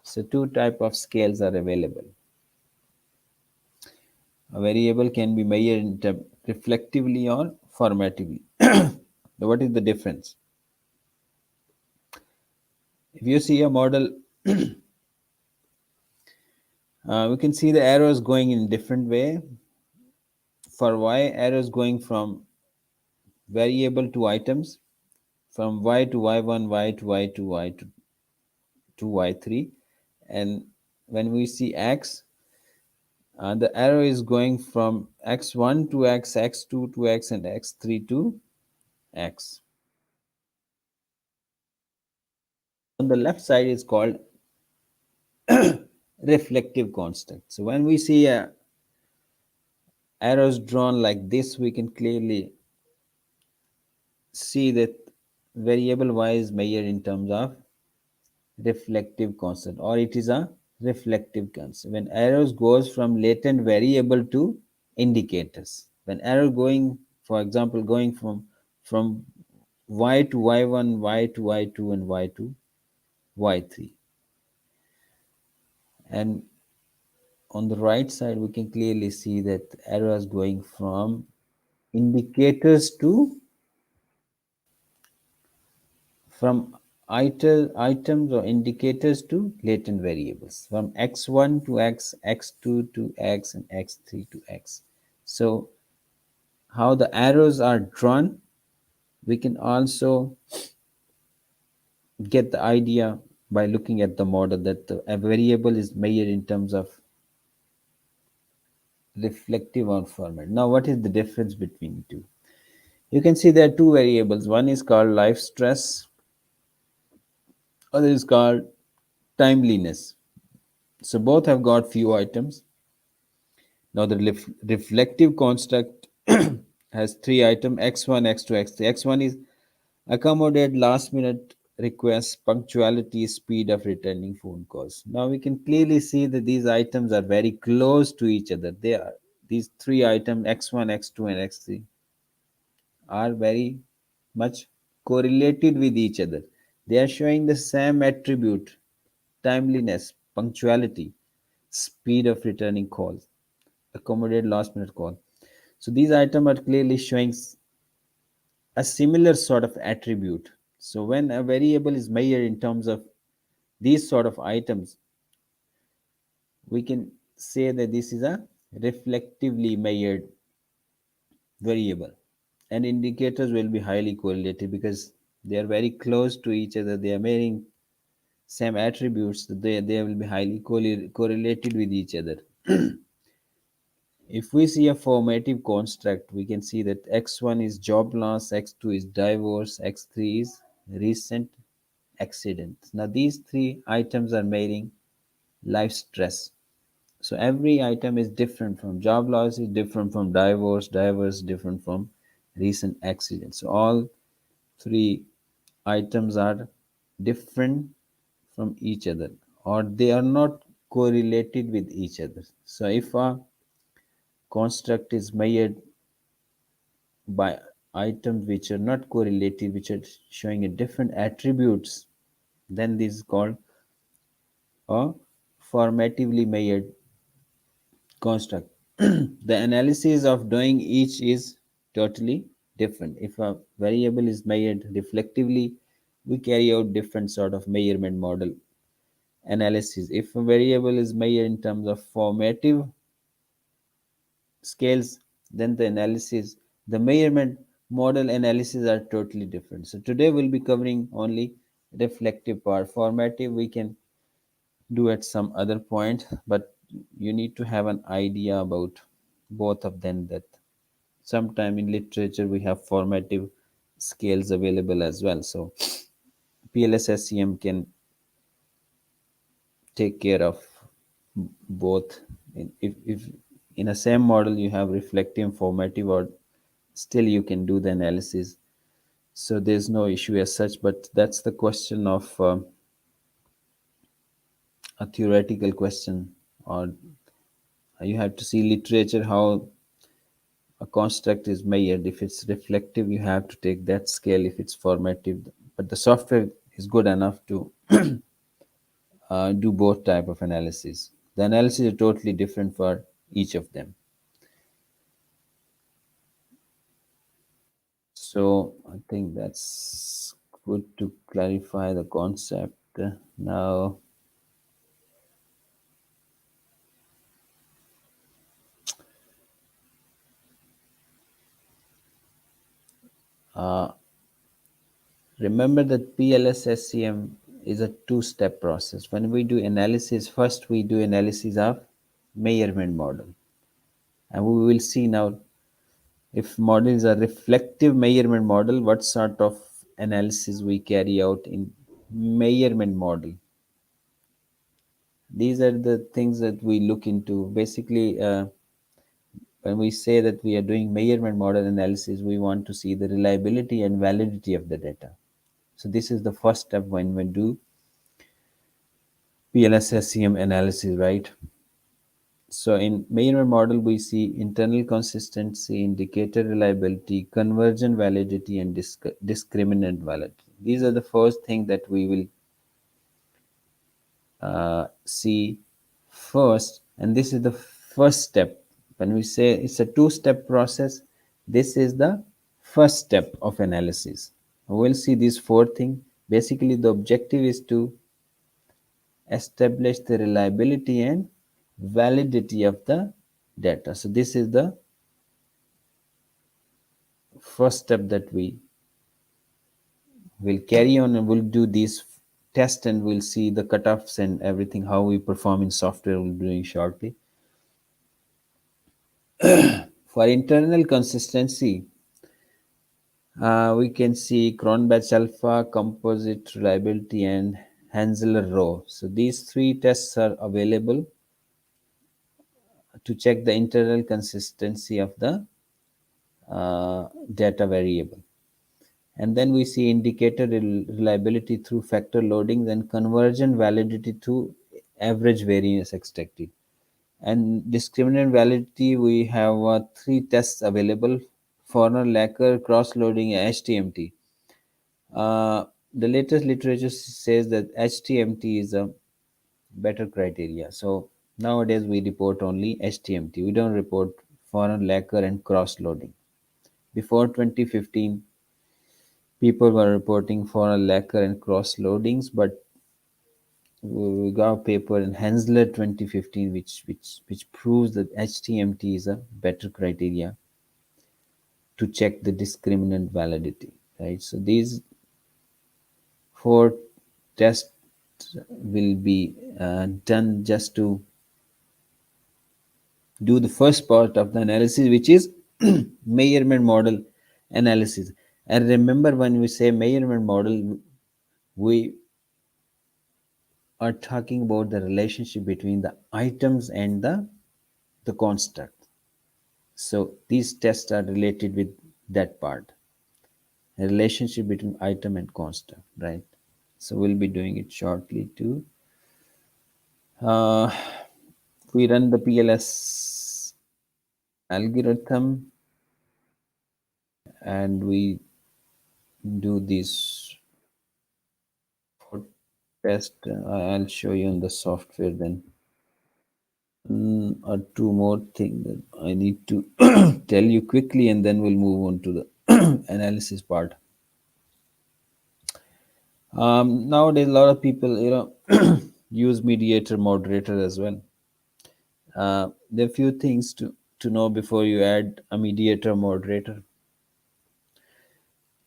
So two type of scales are available. A variable can be measured reflectively or formatively. What is the difference? If you see a model, we can see the arrows going in different way. For y, arrows going from variable to items, from y to y1, y to y2, y2 to y3. And when we see x, the arrow is going from x1 to x, x2 to x, and x3 to x. On the left side is called reflective constant. So when we see arrows drawn like this, we can clearly see that variable y is measured in terms of reflective constant, or it is a reflective constant. When arrows goes from latent variable to indicators, when arrow going, for example, going from y to y1, y to y2, and y to y3. And on the right side, we can clearly see that arrows going from indicators to, from items or indicators to latent variables, from x1 to x, x2 to x, and x3 to x. So how the arrows are drawn, we can also get the idea by looking at the model that a variable is measured in terms of reflective or format. Now, what is the difference between the two? You can see there are two variables. One is called life stress, other is called timeliness. So both have got few items. Now the reflective construct has three items: x1, x2, x3. X1 is accommodate last minute requests, punctuality, speed of returning phone calls. Now we can clearly see that these items are very close to each other. They are these three items x1, x2, and x3 are very much correlated with each other. They are showing the same attribute: timeliness, punctuality, speed of returning calls, accommodate last minute call. So these items are clearly showing a similar sort of attribute. So when a variable is measured in terms of these sort of items, we can say that this is a reflectively measured variable. And indicators will be highly correlated because they are very close to each other. They are measuring same attributes. They will be highly correlated with each other. If we see a formative construct, we can see that x1 is job loss, x2 is divorce, x3 is recent accident. Now these three items are measuring life stress. So every item is different. From job loss is different from divorce, divorce different from recent accident. So all three items are different from each other, or they are not correlated with each other. So if a construct is measured by items which are not correlated, which are showing a different attributes, then this is called a formatively measured construct. The analysis of doing each is totally different. If a variable is measured reflectively, we carry out different sort of measurement model analysis. If a variable is measured in terms of formative scales, then the measurement model analysis are totally different. So today we'll be covering only reflective part. Formative we can do at some other point, but you need to have an idea about both of them. That sometime in literature we have formative scales available as well. So PLSSEM can take care of both. If in a same model you have reflective and formative, or still you can do the analysis. So there's no issue as such, but that's the question of a theoretical question, or you have to see literature how a construct is measured. If it's reflective, you have to take that scale. If it's formative, but the software is good enough to do both type of analysis. The analysis is totally different for each of them. So I think that's good to clarify the concept. Now, uh, remember that PLSSCM is a two-step process. When we do analysis, first we do analysis of measurement model. And we will see now, if model is a reflective measurement model, what sort of analysis we carry out in measurement model. These are the things that we look into. Basically, when we say that we are doing measurement model analysis, we want to see the reliability and validity of the data. So this is the first step when we do PLSSCM analysis, right? So in measurement model, we see internal consistency, indicator reliability, conversion validity, and discriminant validity. These are the first thing that we will see first, and this is the first step. When we say it's a two-step process, this is the first step of analysis. We'll see these four things. Basically, the objective is to establish the reliability and validity of the data. So this is the first step that we will carry on, and we'll do these test, and we'll see the cutoffs and everything, how we perform in software we'll be doing shortly. For internal consistency, we can see Cronbach alpha, composite reliability, and Hensler row. So these three tests are available to check the internal consistency of the data variable. And then we see indicator reliability through factor loadings and conversion validity through average variance extracted. And discriminant validity, we have three tests available: Forner, Lacquer, cross-loading, and HTMT. The latest literature says that HTMT is a better criteria. So nowadays we report only HTMT. We don't report Forner, Lacquer, and cross-loading. Before 2015, people were reporting Forner, Lacquer, and cross-loadings, but we got a paper in Hensler 2015 which proves that HTMT is a better criteria to check the discriminant validity, right? So these four tests will be done just to do the first part of the analysis, which is measurement model analysis. And remember, when we say measurement model, we are talking about the relationship between the items and the construct. So these tests are related with that part, a relationship between item and construct, right? So we'll be doing it shortly too. Uh, we run the PLS algorithm and we do this for test. I'll show you on the software then. Or two more things that I need to tell you quickly, and then we'll move on to the analysis part. Nowadays, a lot of people, use mediator moderator as well. There are few things to know before you add a mediator moderator.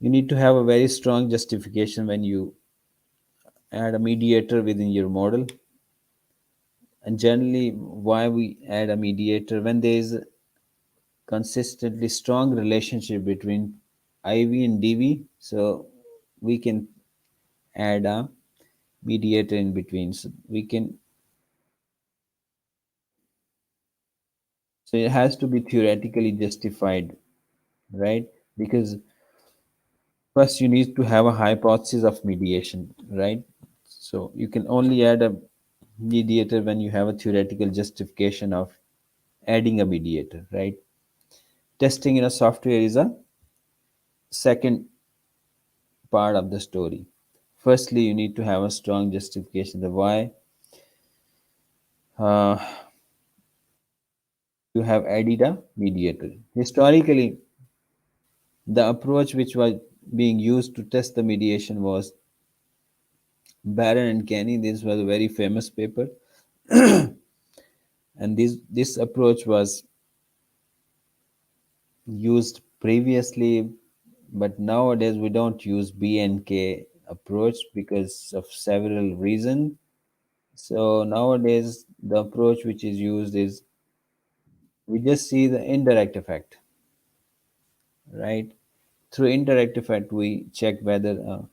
You need to have a very strong justification when you add a mediator within your model. And generally, why we add a mediator when there is a consistently strong relationship between IV and DV, so we can add a mediator in between. So we can. So it has to be theoretically justified, right? Because first you need to have a hypothesis of mediation, right? So you can only add a mediator when you have a theoretical justification of adding a mediator, right? Testing in a software is a second part of the story. Firstly, you need to have a strong justification of why uh, you have added a mediator. Historically, the approach which was being used to test the mediation was Barron and Kenny. This was a very famous paper, and this approach was used previously, but nowadays we don't use BNK approach because of several reasons. So nowadays the approach which is used is we just see the indirect effect, right? Through indirect effect, we check whether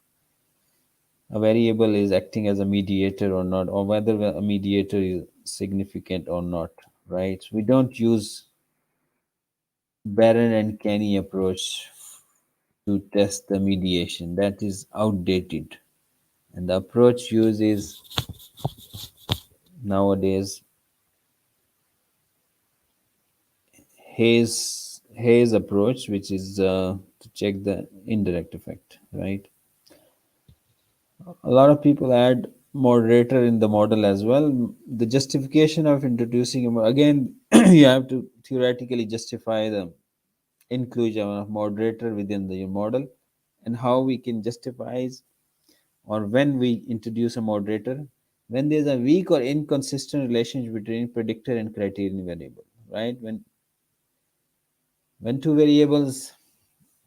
a variable is acting as a mediator or not, or whether a mediator is significant or not, right? We don't use Barron and Kenny approach to test the mediation. That is outdated. And the approach used is nowadays Hayes approach, which is to check the indirect effect, right? A lot of people add moderator in the model as well. The justification of introducing again, you have to theoretically justify the inclusion of moderator within the model, and how we can justify is, or when we introduce a moderator, when there's a weak or inconsistent relationship between predictor and criterion variable, right? When two variables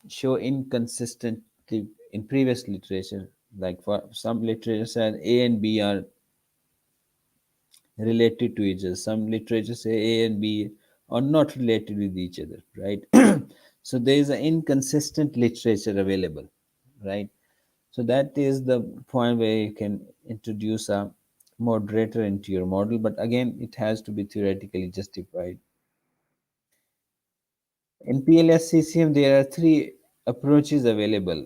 show inconsistency in previous literature, like for some literature said A and B are related to each other. Some literature say A and B are not related with each other, right? So there is an inconsistent literature available, right? So that is the point where you can introduce a moderator into your model, but again, it has to be theoretically justified. In PLS CCM, there are three approaches available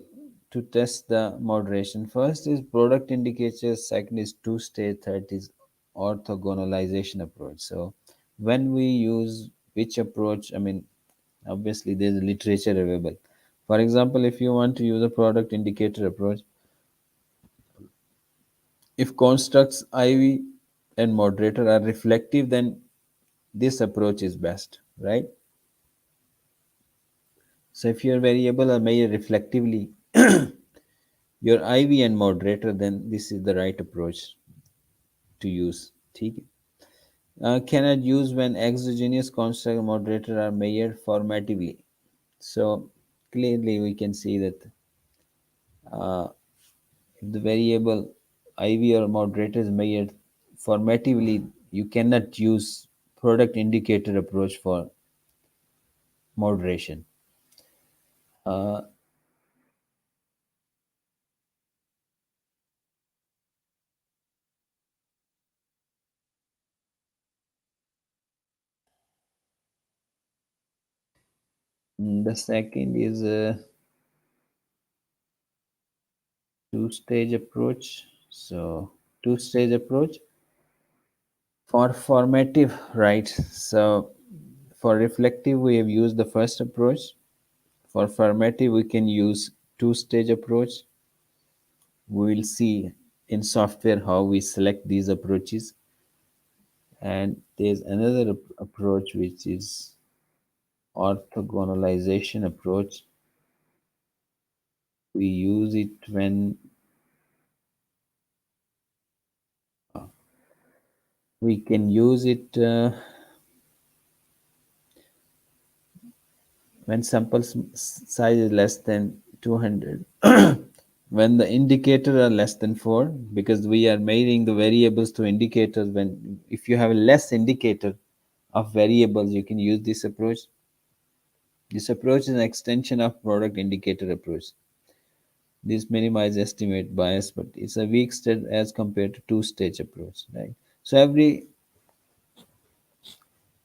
to test the moderation. First is product indicators, second is two-stage, third is orthogonalization approach. So when we use which approach, I mean, obviously there's literature available. For example, if you want to use a product indicator approach, if constructs IV and moderator are reflective, then this approach is best, right? So if your variable are measured reflectively, your IV and moderator, then this is the right approach to use. ठीक है? Cannot use when exogenous construct and moderator are measured formatively. So clearly we can see that uh, if the variable IV or moderator is measured formatively, you cannot use product indicator approach for moderation. Uh, the second is a two-stage approach. So two-stage approach for formative, right? So for reflective, we have used the first approach. For formative, we can use two-stage approach. We will see in software how we select these approaches. And there's another approach which is orthogonalization approach. We use it when we can use it when sample size is less than 200, when the indicator are less than 4, because we are measuring the variables to indicators. When if you have a less indicator of variables, you can use this approach. This approach is an extension of product indicator approach. This minimize estimate bias, but it's a weak state as compared to two-stage approach, right? So every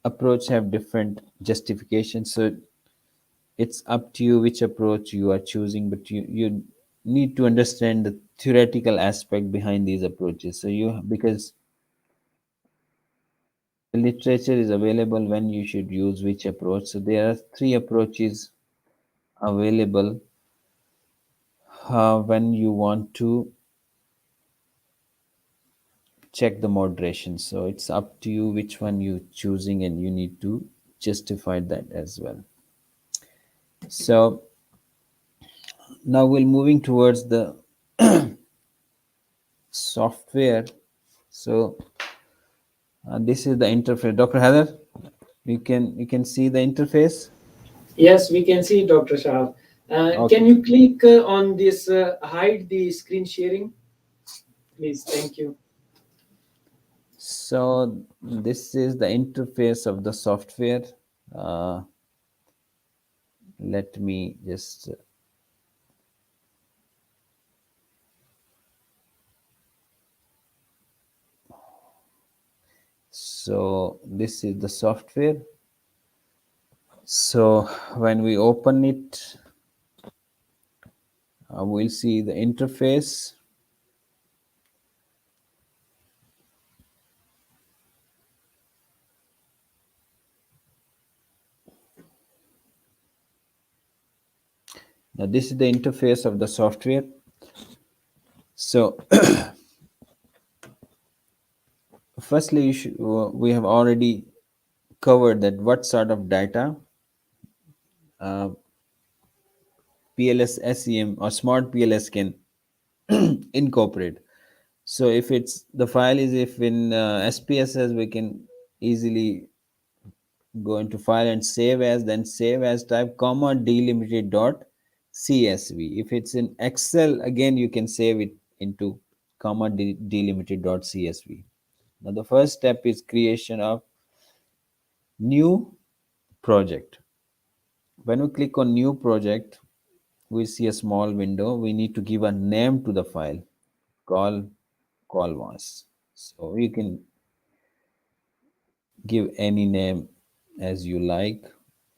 approach have different justifications. So it's up to you which approach you are choosing, but you need to understand the theoretical aspect behind these approaches. So you, because the literature is available when you should use which approach. So there are three approaches available when you want to check the moderation. So it's up to you which one you choosing, and you need to justify that as well. So now we're moving towards the software. So this is the interface. Dr. Heather, you can see the interface. Yes, we can see Dr. Shah. Can Okay. you click on this hide the screen sharing, please? Thank you. So this is the interface of the software. Uh, Let me just so this is the software. So when we open it, we'll see the interface. Now this is the interface of the software. So firstly, we have already covered that what sort of data uh, PLS SEM or Smart PLS can incorporate. So if it's the file is if in SPSS, we can easily go into file and save as, then save as type comma delimited dot CSV. If it's in Excel, again you can save it into comma delimited dot CSV. Now the first step is creation of new project. When we click on new project, we see a small window. We need to give a name to the file. Call was. So you can give any name as you like.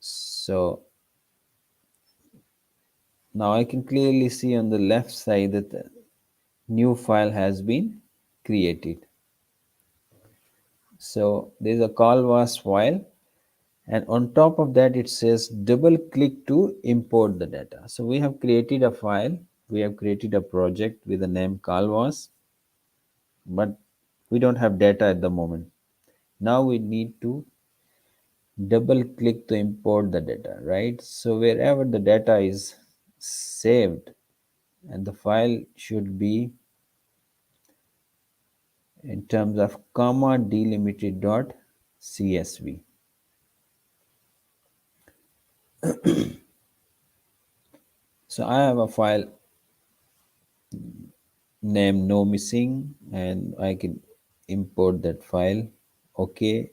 So now I can clearly see on the left side that the new file has been created. So there's a call was file, and on top of that it says double click to import the data. So we have created a file, we have created a project with the name call was, but we don't have data at the moment. Now we need to double click to import the data, right? So wherever the data is saved, and the file should be in terms of comma delimited dot csv. So I have a file named no missing, and I can import that file. Okay.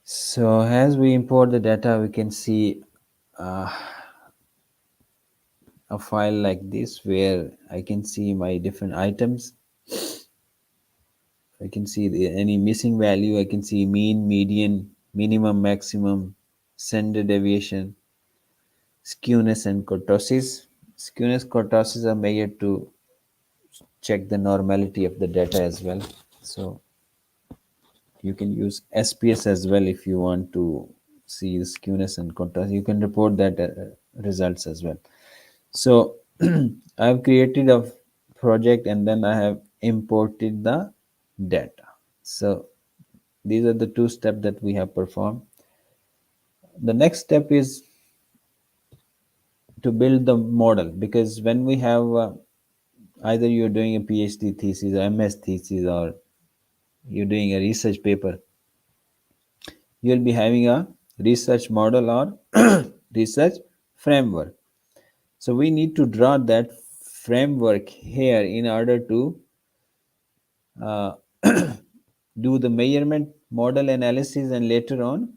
So as we import the data, we can see uh, a file like this where I can see my different items. I can see any missing value. I can see mean, median, minimum, maximum, standard deviation, skewness, and kurtosis. Skewness, kurtosis are measured to check the normality of the data as well. So you can use SPS as well if you want to see the skewness and contrast. You can report that results as well. So I have created a project and then I have imported the data. So these are the two steps that we have performed. The next step is to build the model, because when we have either you're doing a PhD thesis or MS thesis, or you're doing a research paper, you'll be having a research model or research framework. So we need to draw that framework here in order to uh, do the measurement model analysis and later on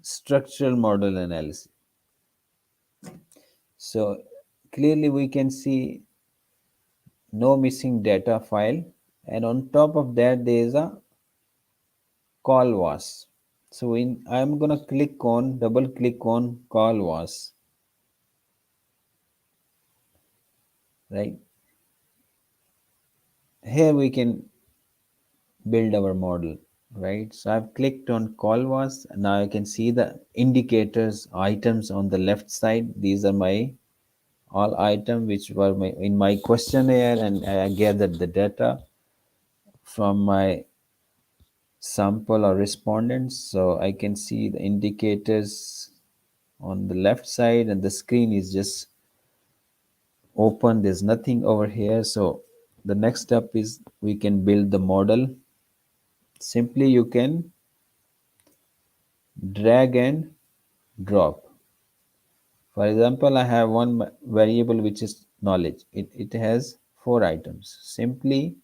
structural model analysis. So clearly we can see no missing data file, and on top of that there is a call was. So I'm gonna double click on call was, right? Here we can build our model, right? So I've clicked on call was. Now I can see the indicators items on the left side. These are my all items which were in my questionnaire, and I gathered the data from my sample or respondents. So I can see the indicators on the left side, and the screen is just open. There's nothing over here. So the next step is we can build the model. Simply you can drag and drop. For example, I have one variable which is knowledge. It has 4 items. Simply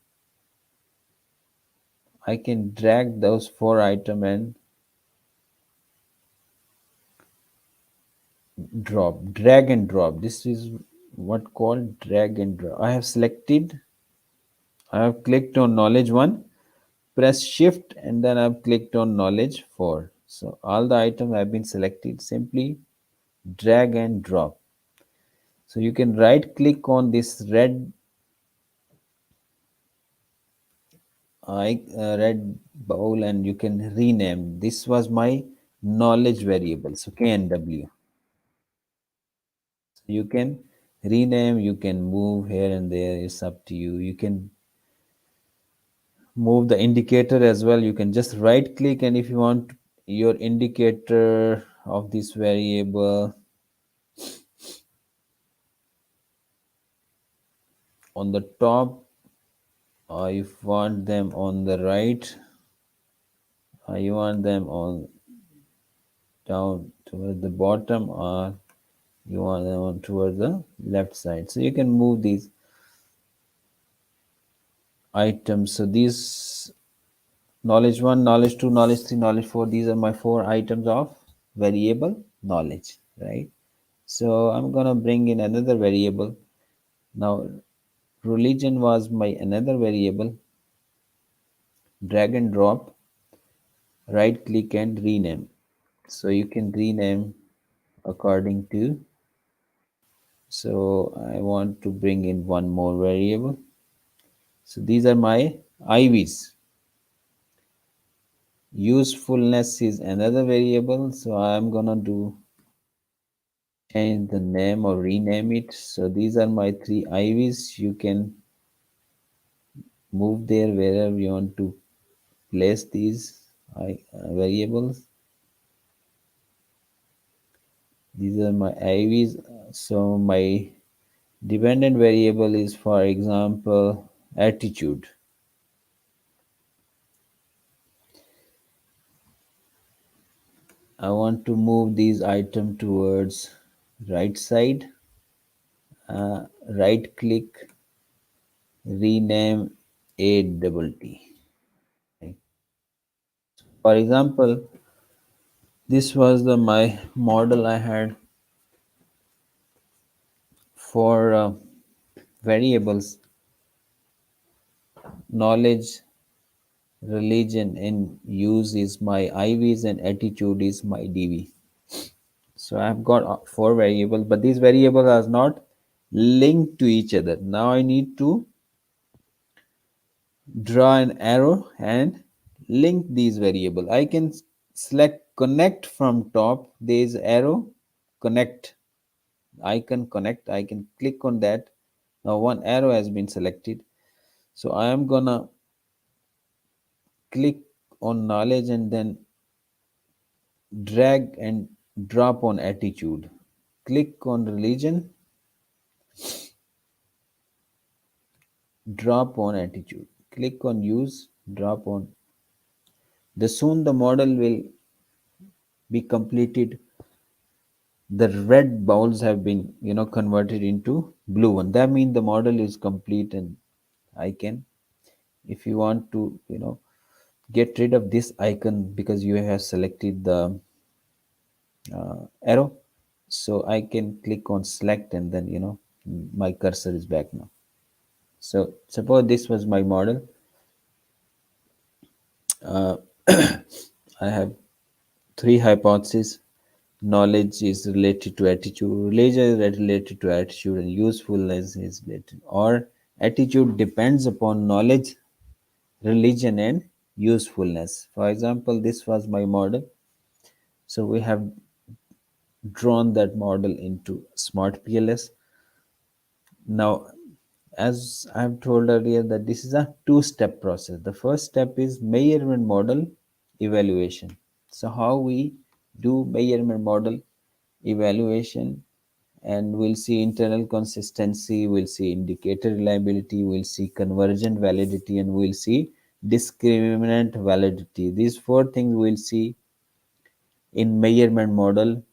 I can drag those 4 items and drag and drop. This is what called drag and drop. I have clicked on knowledge 1, press shift, and then I've clicked on knowledge 4. So all the items have been selected. Simply drag and drop. So you can right click on this red bowl and you can rename. This was my knowledge variable. So KNW. So you can rename, you can move here and there. It's up to you. You can move the indicator as well. You can just right click, and if you want your indicator of this variable on the top, or if you want them on the right, or you want them on down towards the bottom, or you want them on towards the left side. So you can move these items. So these knowledge 1, knowledge 2, knowledge 3, knowledge 4, these are my 4 items of variable knowledge, right? So I'm gonna bring in another variable. Now religion was my another variable. Drag and drop, right click and rename. So you can rename according to. So I want to bring in one more variable. So these are my IVs. Usefulness is another variable. So I'm gonna do change the name or rename it. So these are my three IVs. You can move there wherever you want to place these variables. These are my IVs. So my dependent variable is, for example, attitude. I want to move these item towards right side. Right click, rename a double T. Right. For example, this was the my model I had for variables knowledge, religion, and use is my IVs and attitude is my DV. So I've got four variables, but these variables are not linked to each other. Now I need to draw an arrow and link these variable. I can select connect from top. There is arrow connect icon connect. I can click on that. Now one arrow has been selected. So I am gonna click on knowledge and then drag and drop on attitude. Click on religion, drop on attitude. Click on use, drop on. The soon the model will be completed. The red balls have been converted into blue one. That means the model is complete, and I can, if you want to get rid of this icon because you have selected the arrow, so I can click on select and then my cursor is back now. So suppose this was my model. uh, I have three hypotheses. Knowledge is related to attitude, religion is related to attitude, and usefulness is related, or attitude depends upon knowledge, religion, and usefulness. For example, this was my model. So we have drawn that model into Smartpls. Now, as I've told earlier, that this is a two-step process. The first step is measurement model evaluation. So how we do measurement model evaluation, and we'll see internal consistency, we'll see indicator reliability, we'll see convergent validity, and we'll see discriminant validity. These four things we'll see in measurement model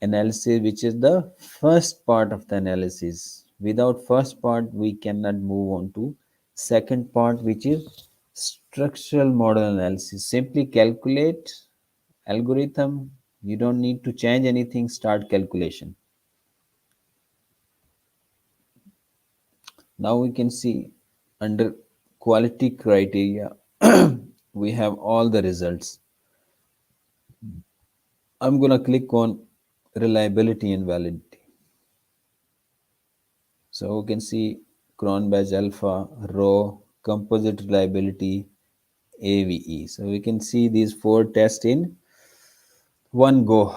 analysis, which is the first part of the analysis. Without first part, we cannot move on to second part, which is structural model analysis. Simply calculate algorithm. You don't need to change anything. Start calculation. Now we can see under quality criteria, we have all the results. I'm gonna click on reliability and validity. So we can see cron badge alpha, row, composite reliability, AVE. So we can see these four tests in one go.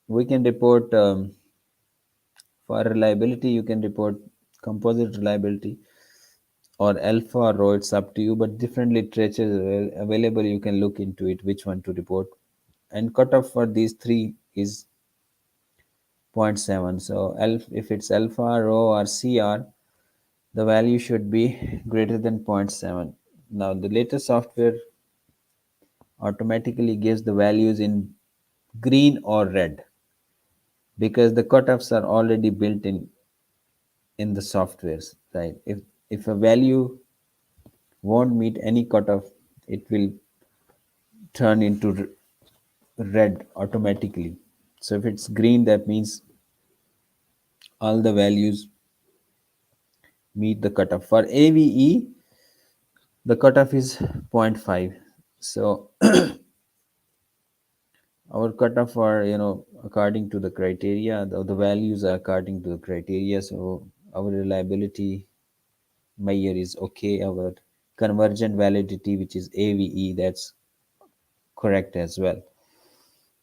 We can report for reliability, you can report composite reliability or alpha or row, it's up to you, but different literature is available. You can look into it, which one to report. And cutoff for these three is zero point 0.7. So if it's alpha, rho, or CR, the value should be greater than zero point 0.7. Now the latest software automatically gives the values in green or red because the cutoffs are already built in the softwares, right? If a value won't meet any cutoff, it will turn into red automatically. So if it's green, that means all the values meet the cutoff. For AVE, the cutoff is zero point 0.5. So our cutoff are, according to the criteria, the values are according to the criteria. So our reliability measure is okay. Our convergent validity, which is AVE, that's correct as well.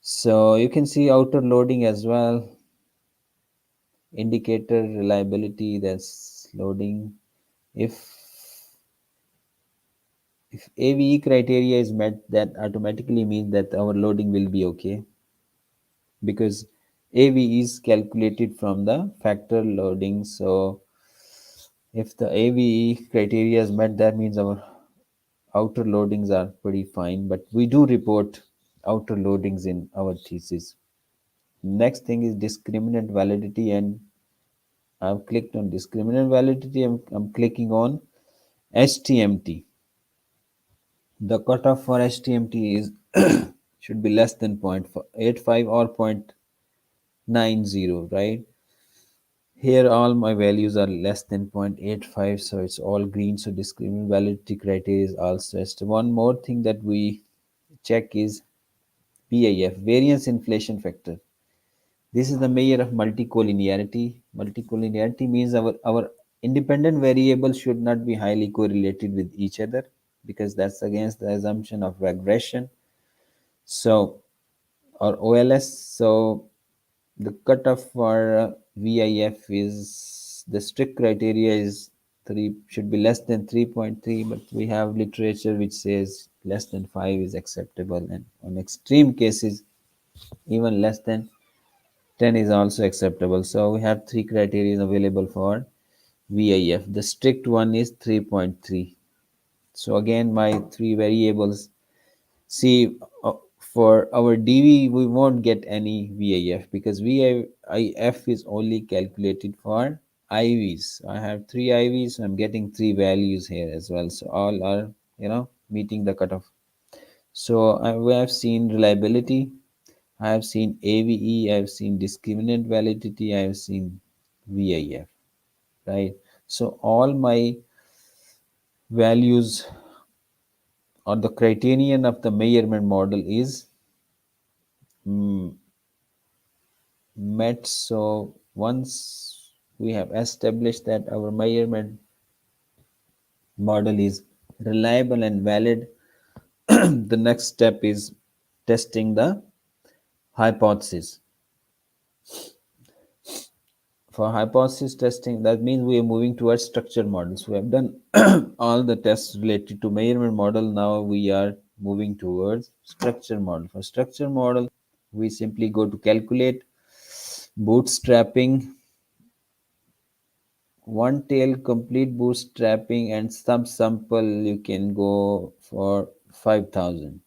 So you can see outer loading as well, indicator reliability, that's loading. If if AVE criteria is met, that automatically means that our loading will be okay, because AVE is calculated from the factor loading. So if the AVE criteria is met, that means our outer loadings are pretty fine. But we do report outer loadings in our thesis. Next thing is discriminant validity, and I've clicked on discriminant validity. I'm clicking on HTMT. The cutoff for HTMT is should be less than 0.85 or 0.90, right? Here all my values are less than 0.85, so it's all green. So discriminant validity criteria is also S. One more thing that we check is VIF, variance inflation factor. This is the measure of multicollinearity. Multicollinearity means our independent variables should not be highly correlated with each other, because that's against the assumption of regression. So, or OLS. So the cutoff for VIF is, the strict criteria is 3, should be less than 3.3, but we have literature which says less than 5 is acceptable, and on extreme cases even less than 10 is also acceptable. So we have three criteria available for VIF. The strict one is 3.3. So again, my three variables. See, for our DV, we won't get any VIF, because VIF is only calculated for IVs. So I have three IVs, so I'm getting three values here as well. So all are, meeting the cutoff. So we have seen reliability, I have seen AVE, I have seen discriminant validity, I have seen VIF, right? So all my values, or the criterion of the measurement model is mm, met. So once we have established that our measurement model is reliable and valid, the next step is testing the hypothesis. For hypothesis testing, that means we are moving towards structured models. We have done all the tests related to measurement model. Now we are moving towards structure model. For structure model, we simply go to calculate, bootstrapping, one tail, complete bootstrapping, and subsample you can go for 5,000,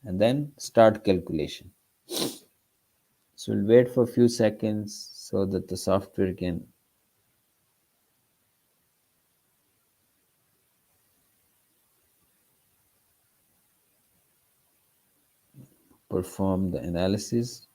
and then start calculation. So we'll wait for a few seconds so that the software can perform the analysis.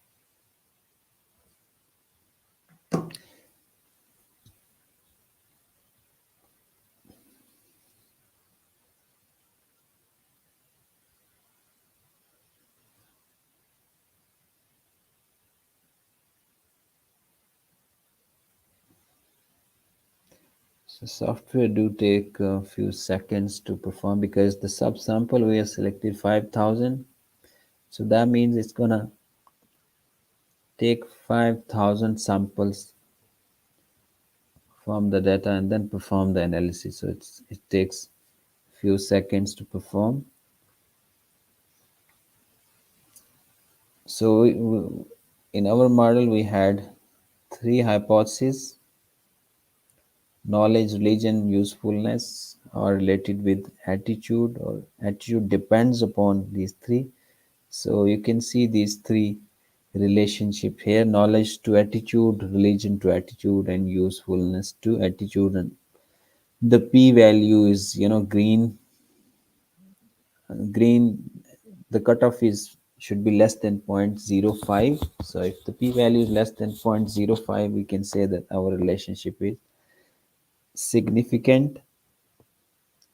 So software do take a few seconds to perform, because the subsample we have selected 5,000. So that means it's gonna take 5,000 samples from the data and then perform the analysis. So it takes few seconds to perform. So in our model we had three hypotheses: knowledge, religion, usefulness, are related with attitude, or attitude depends upon these three. So you can see these three relationship here: knowledge to attitude, religion to attitude, and usefulness to attitude. And the p value is green. The cutoff is should be less than 0.05. So if the p-value is less than 0.05, we can say that our relationship is significant.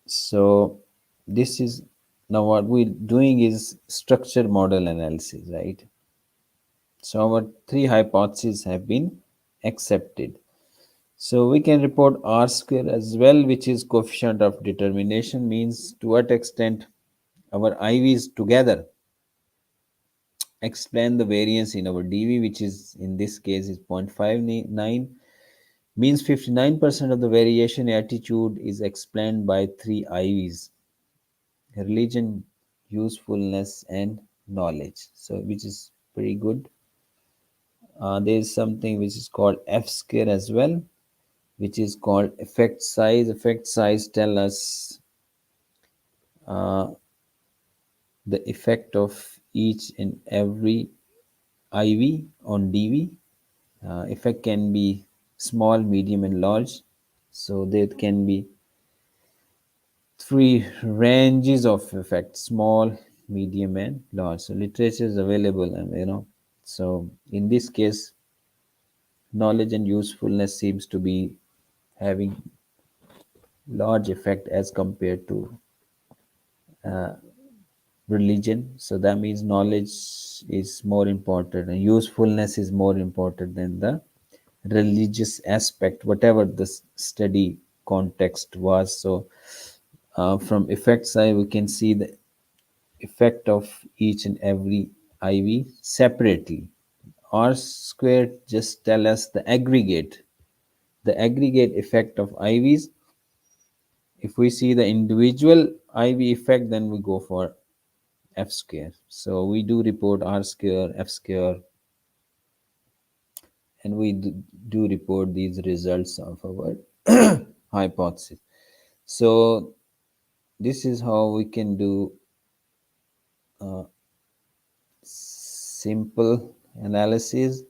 So this is now what we're doing is structure model analysis, right? So our three hypotheses have been accepted. So we can report R square as well, which is coefficient of determination, means to what extent our IVs together explain the variance in our DV, which is in this case is 0.59, means 59% of the variation attitude is explained by three IVs: religion, usefulness, and knowledge. So which is pretty good. There is something which is called F square as well, which is called effect size. Effect size tell us uh, the effect of each and every IV on DV. Effect can be small, medium, and large. So there can be three ranges of effect: small, medium, and large. So literature is available, and so in this case, knowledge and usefulness seems to be having large effect as compared to religion. So that means knowledge is more important and usefulness is more important than the religious aspect, whatever the study context was. So from effect side, we can see the effect of each and every IV separately. R squared just tell us the aggregate effect of IVs. If we see the individual IV effect, then we go for F square. So we do report R square, F square, and we do report these results of our hypothesis. So this is how we can do simple analysis.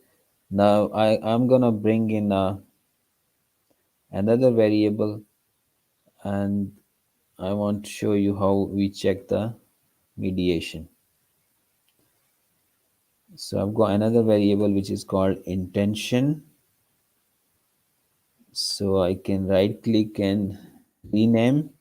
Now I'm gonna bring in another variable, and I want to show you how we check the mediation. So I've got another variable which is called intention. So I can right click and rename.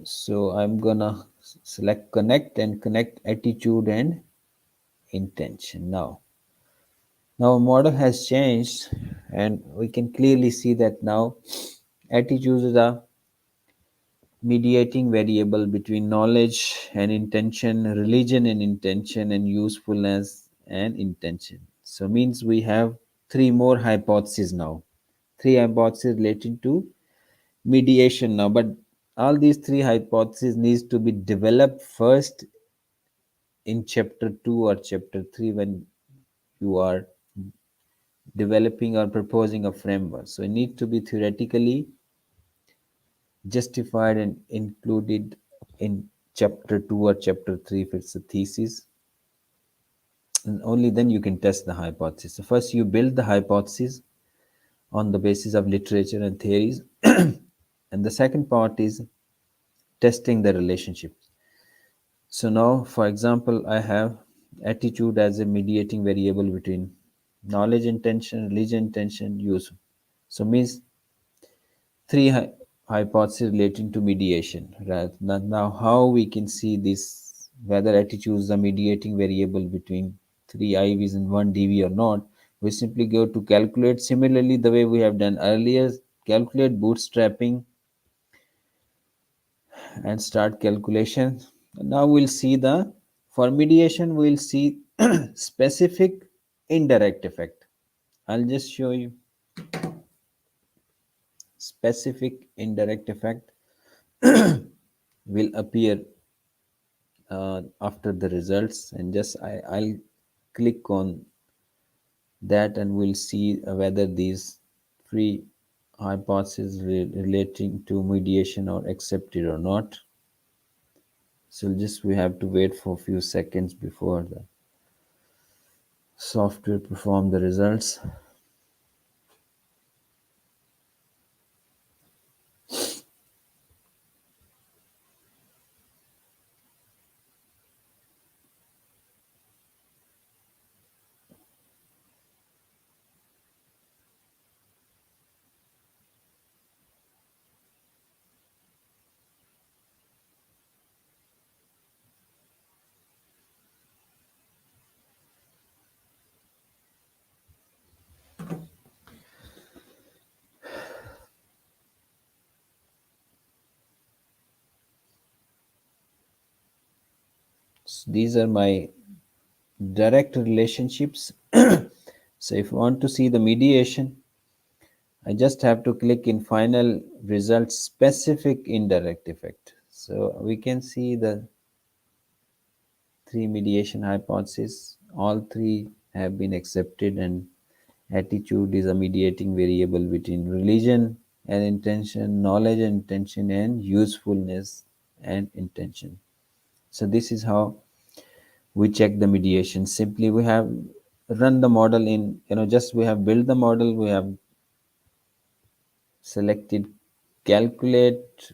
So I'm gonna select connect and connect attitude and intention. Now model has changed, and we can clearly see that now attitude is a mediating variable between knowledge and intention, religion and intention, and usefulness and intention. So means we have three more hypotheses now. Three hypotheses related to mediation now, but all these three hypotheses needs to be developed first in chapter 2 or chapter 3 when you are developing or proposing a framework. So it needs to be theoretically justified and included in chapter 2 or chapter 3 if it's a thesis, and only then you can test the hypothesis. So first you build the hypothesis on the basis of literature and theories and the second part is testing the relationship. So now, for example, I have attitude as a mediating variable between knowledge intention, religion intention, use. So means three hypotheses relating to mediation. Right now, how we can see this whether attitude is a mediating variable between three IVs and one DV or not. We simply go to calculate. Similarly, the way we have done earlier, calculate bootstrapping and start calculation. Now we'll see the for mediation we'll see specific indirect effect. I'll just show you specific indirect effect will appear after the results, and just I'll click on that and we'll see whether these three hypotheses relating to mediation are accepted or not. So just we have to wait for a few seconds before the software perform the results. These are my direct relationships. So if you want to see the mediation, I just have to click in final result specific indirect effect. So we can see the three mediation hypotheses. All three have been accepted, and attitude is a mediating variable between religion and intention, knowledge and intention, and usefulness and intention. So this is how we check the mediation. Simply we have run the model in, just we have built the model, we have selected calculate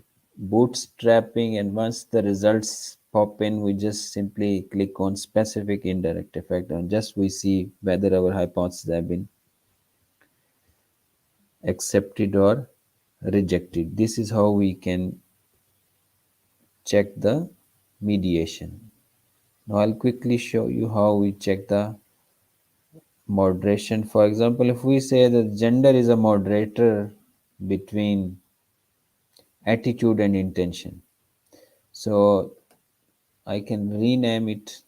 bootstrapping, and once the results pop in, we just simply click on specific indirect effect, and just we see whether our hypotheses have been accepted or rejected. This is how we can check the mediation. Now I'll quickly show you how we check the moderation. For example, if we say that gender is a moderator between attitude and intention, so I can rename it.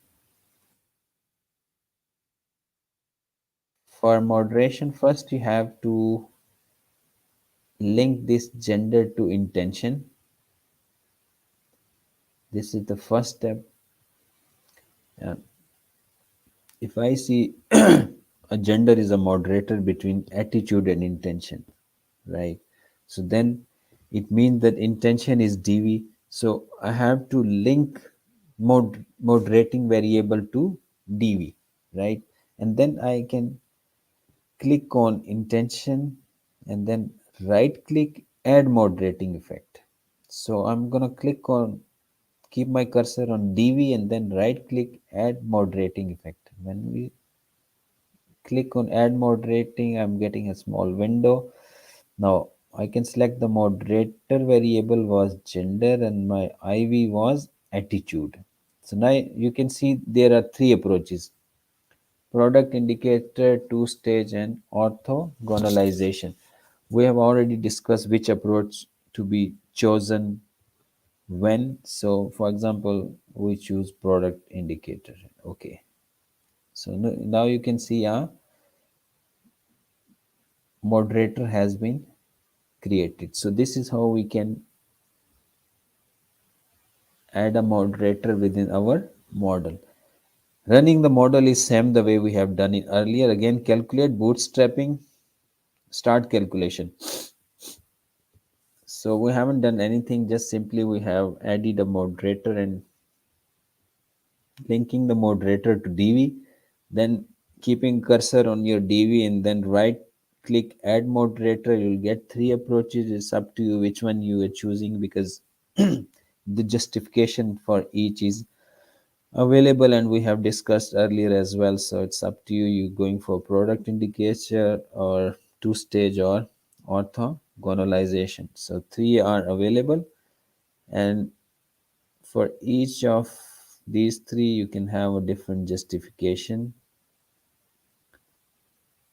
For moderation, first you have to link this gender to intention. This is the first step. Uh, if I see a gender is a moderator between attitude and intention, right? So then it means that intention is dv. So I have to link moderating variable to dv, right? And then I can click on intention and then right click add moderating effect. So I'm gonna click on keep my cursor on dv and then right click add moderating effect. When we click on add moderating, I'm getting a small window. Now I can select the moderator variable was gender and my IV was attitude. So now you can see there are three approaches: product indicator, two stage, and orthogonalization. We have already discussed which approach to be chosen when. So for example, we choose product indicator. Okay. So now you can see a moderator has been created. So this is how we can add a moderator within our model. Running the model is same the way we have done it earlier. Again, calculate bootstrapping, start calculation. So we haven't done anything, just simply we have added a moderator and linking the moderator to DV, then keeping cursor on your DV and then right click add moderator. You'll get three approaches. It's up to you which one you are choosing, because the justification for each is available and we have discussed earlier as well. So it's up to you, you going for product indicator or two stage or orthogonalization. So three are available, and for each of these three you can have a different justification.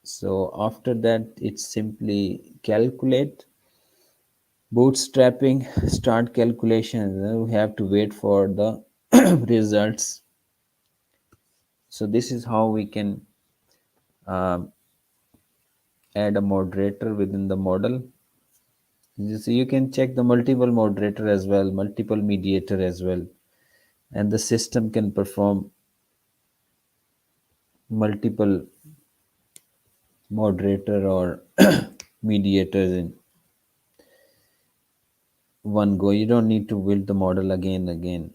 So after that it's simply calculate bootstrapping, start calculation, and then we have to wait for the results. So this is how we can um, add a moderator within the model. So you can check the multiple moderator as well, multiple mediator as well, and the system can perform multiple moderator or mediators in one go. You don't need to build the model again and again.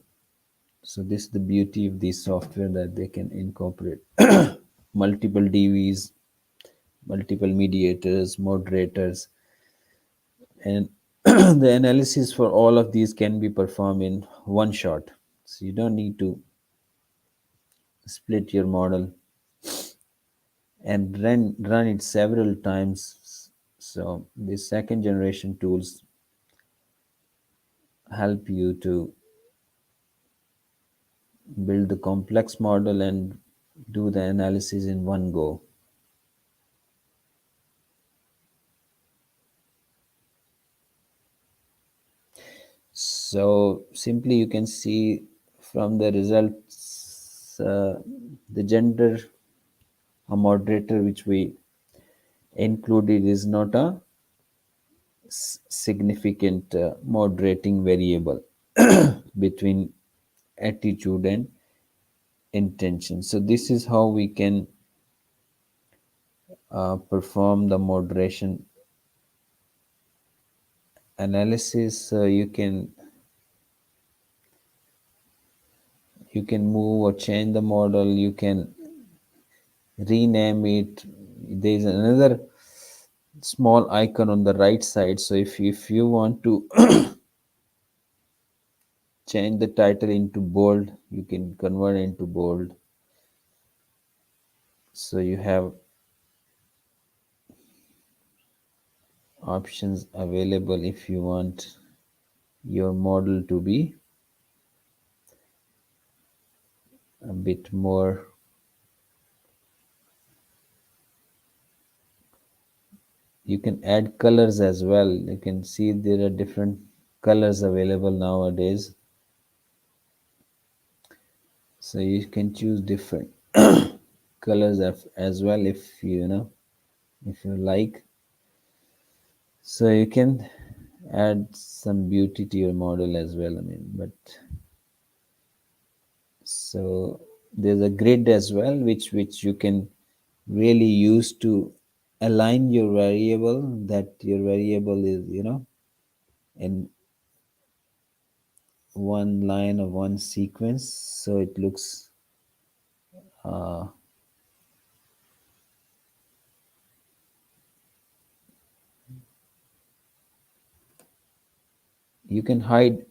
So this is the beauty of this software, that they can incorporate multiple DVs, multiple mediators, moderators, and the analysis for all of these can be performed in one shot. So you don't need to split your model and run it several times. So these second generation tools help you to build the complex model and do the analysis in one go. So simply you can see from the results the gender a moderator which we included is not a significant moderating variable between attitude and intention. So this is how we can perform the moderation analysis. You can move or change the model. You can rename it. There is another small icon on the right side. So if you want to change the title into bold, you can convert it into bold. So you have options available if you want your model to be a bit more. You can add colors as well. You can see there are different colors available nowadays, so you can choose different colors as well if if you like. So you can add some beauty to your model as well. I mean, but so there's a grid as well which you can really use to align your variable, that your variable is in one line or one sequence, so it looks uh, you can hide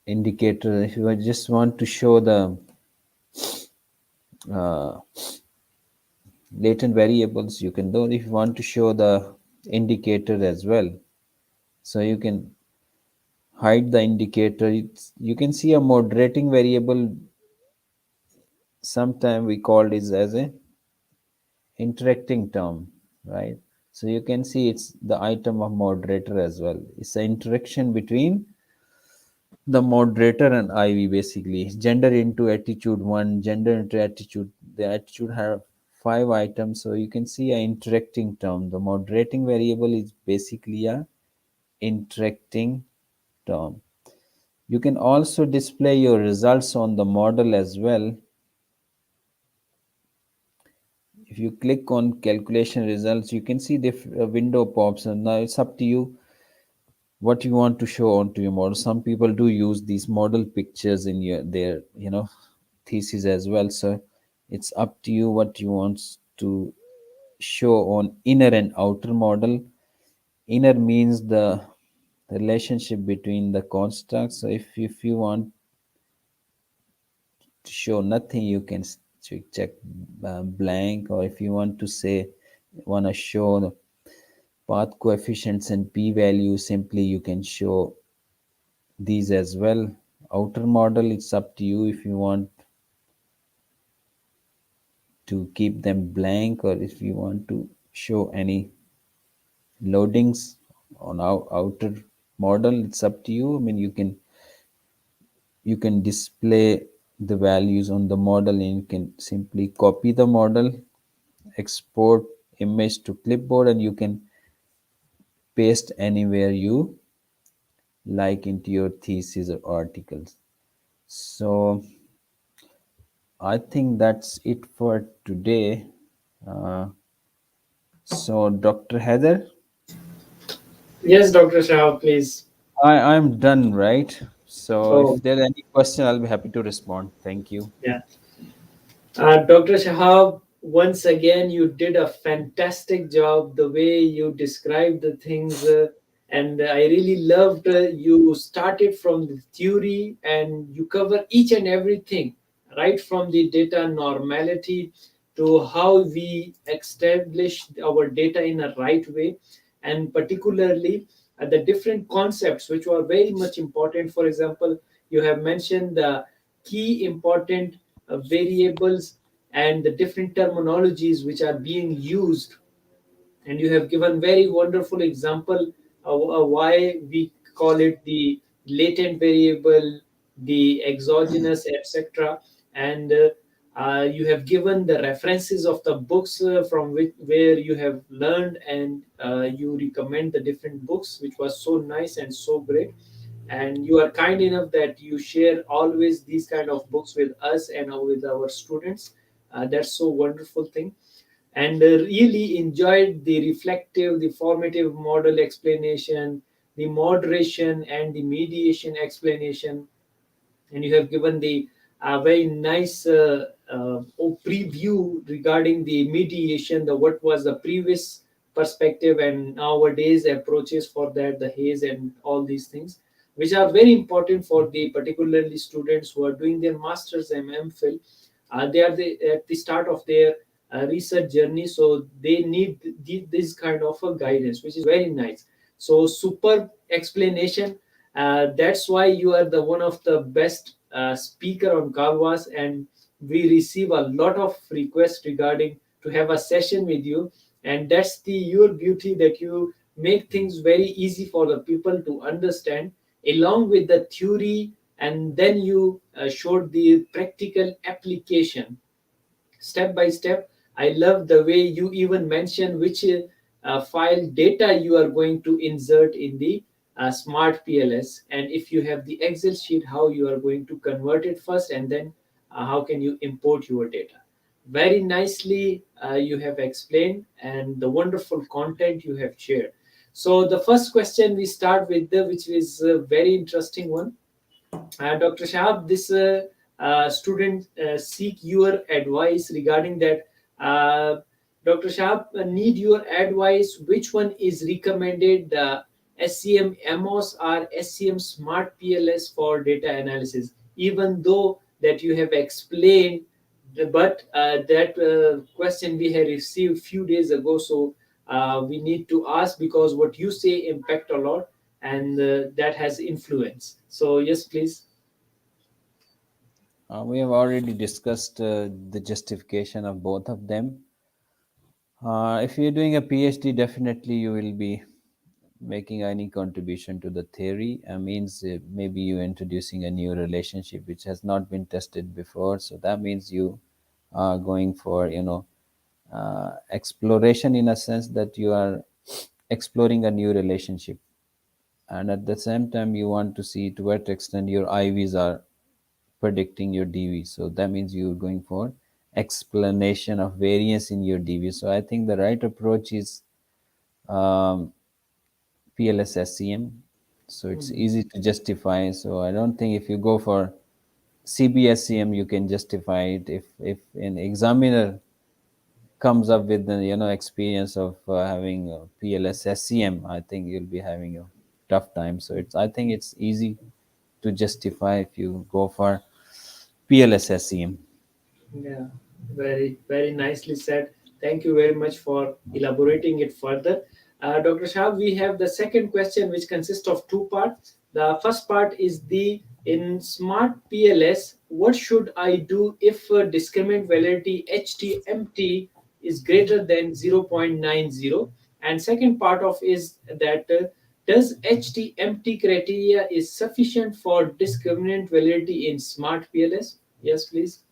indicator if you just want to show the uh, latent variables. You can do if you want to show the indicator as well, so you can hide the indicator. You can see a moderating variable. Sometime we called it as a interacting term, right? So you can see it's the item of moderator as well. It's an interaction between the moderator and IV. Basically gender into attitude 1, gender into attitude. The attitude have 5 items, so you can see a interacting term. The moderating variable is basically a interacting term. You can also display your results on the model as well. If you click on calculation results, you can see the window pops, and now it's up to you what you want to show onto your model. Some people do use these model pictures in their thesis as well. So it's up to you what you want to show on inner and outer model. Inner means the relationship between the constructs. So if you want to show nothing, you can check blank. Or if you want to say want to show the path coefficients and p value, simply you can show these as well. Outer model, it's up to you if you want to keep them blank, or if you want to show any loadings on our outer model. It's up to you. I mean, you can display the values on the model, and you can simply copy the model, export image to clipboard, and you can paste anywhere you like into your thesis or articles. So I think that's it for today. Uh, so, Dr. Heather, Yes, Dr. Shah, please. I'm done, right? So, if Oh, there's any question, I'll be happy to respond. Thank you. yeah. Dr. Shahab, once again, you did a fantastic job the way you described the things. And I really loved you started from the theory and you cover each and everything, right from the data normality to how we establish our data in a right way, and particularly the different concepts which were very much important. For example, you have mentioned the key important variables and the different terminologies which are being used, and you have given very wonderful example why we call it the latent variable, the exogenous, etc. And You have given the references of the books from which where you have learned, and you recommend the different books, which was so nice and so great. And you are kind enough that you share always these kind of books with us and with our students. That's so wonderful thing. And really enjoyed the reflective, the formative model explanation, the moderation and the mediation explanation. And you have given the very nice preview regarding the mediation, the what was the previous perspective and nowadays approaches for that, the haze and all these things, which are very important for the particularly students who are doing their masters and MPhil. They are at the start of their research journey, so they need this kind of a guidance, which is very nice. So superb explanation. That's why you are the one of the best speaker on Calvas, and we receive a lot of requests regarding to have a session with you. And that's the your beauty, that you make things very easy for the people to understand, along with the theory, and then you showed the practical application step by step. I love the way you even mention which file data you are going to insert in the Smartpls, and if you have the Excel sheet, how you are going to convert it first, and then how can you import your data. Very nicely you have explained, and the wonderful content you have shared. So the first question we start with, which is a very interesting one. Dr. Shahab, this student seek your advice regarding that. Dr. Shahab, need your advice. Which one is recommended, SCM MOS or SCM Smart PLS for data analysis? Even though that you have explained, but that question we had received few days ago, so we need to ask because what you say impact a lot, and that has influence. So yes, please. We have already discussed the justification of both of them. If you're doing a PhD, definitely you will be making any contribution to the theory. Means maybe you introducing a new relationship which has not been tested before. So that means you are going for exploration, in a sense that you are exploring a new relationship, and at the same time you want to see to what extent your IVs are predicting your DV. So that means you're going for explanation of variance in your DV. So I think the right approach is um, PLS-SCM. So it's Mhm. easy to justify. So I don't think if you go for CBSCM, you can justify it. If an examiner comes up with the experience of having PLS-SCM, I think you'll be having a tough time. So it's I think it's easy to justify if you go for PLS-SCM. Yeah, very, very nicely said. Thank you very much for elaborating it further. Dr. Shah, we have the second question, which consists of two parts. The first part is the in Smart PLS, what should I do if discriminant validity HTMT is greater than 0.90? And second part of is that does HTMT criteria is sufficient for discriminant validity in Smart PLS? Yes, please.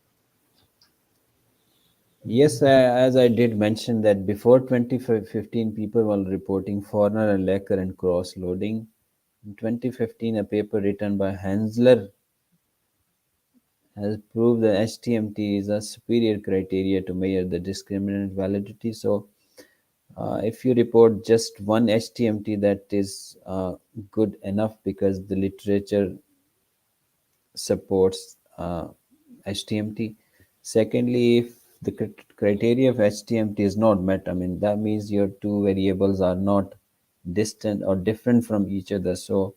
Yes, as I did mention that before 2015, people were reporting Forner and Lecker and cross-loading. In 2015, a paper written by Hensler has proved that HTMT is a superior criteria to measure the discriminant validity. So, if you report just one HTMT, that is good enough because the literature supports HTMT. Secondly, if the criteria of HTMT is not met, I mean, that means your two variables are not distant or different from each other. So,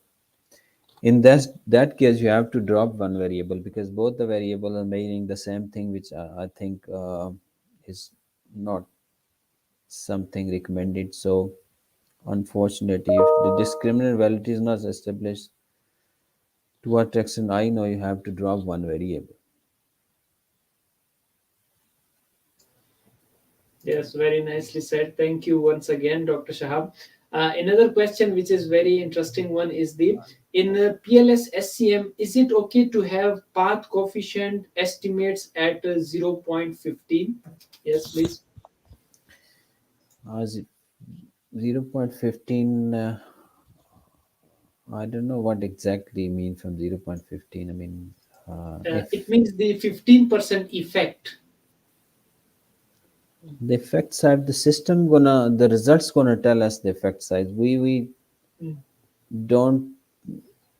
in that case, you have to drop one variable because both the variables are meaning the same thing, which I think is not something recommended. So, unfortunately, if the discriminant validity is not established, to what extent I know you have to drop one variable. Yes, very nicely said. Thank you once again, Dr. Shahab. Another question, which is very interesting one, is the in PLS SCM, is it okay to have path coefficient estimates at 0.15? Yes, please. As 0.15, I don't know what exactly mean from 0.15. I mean, It if means the 15% effect. the effect size, the system gonna, the results gonna tell us the effect size. We Mm. don't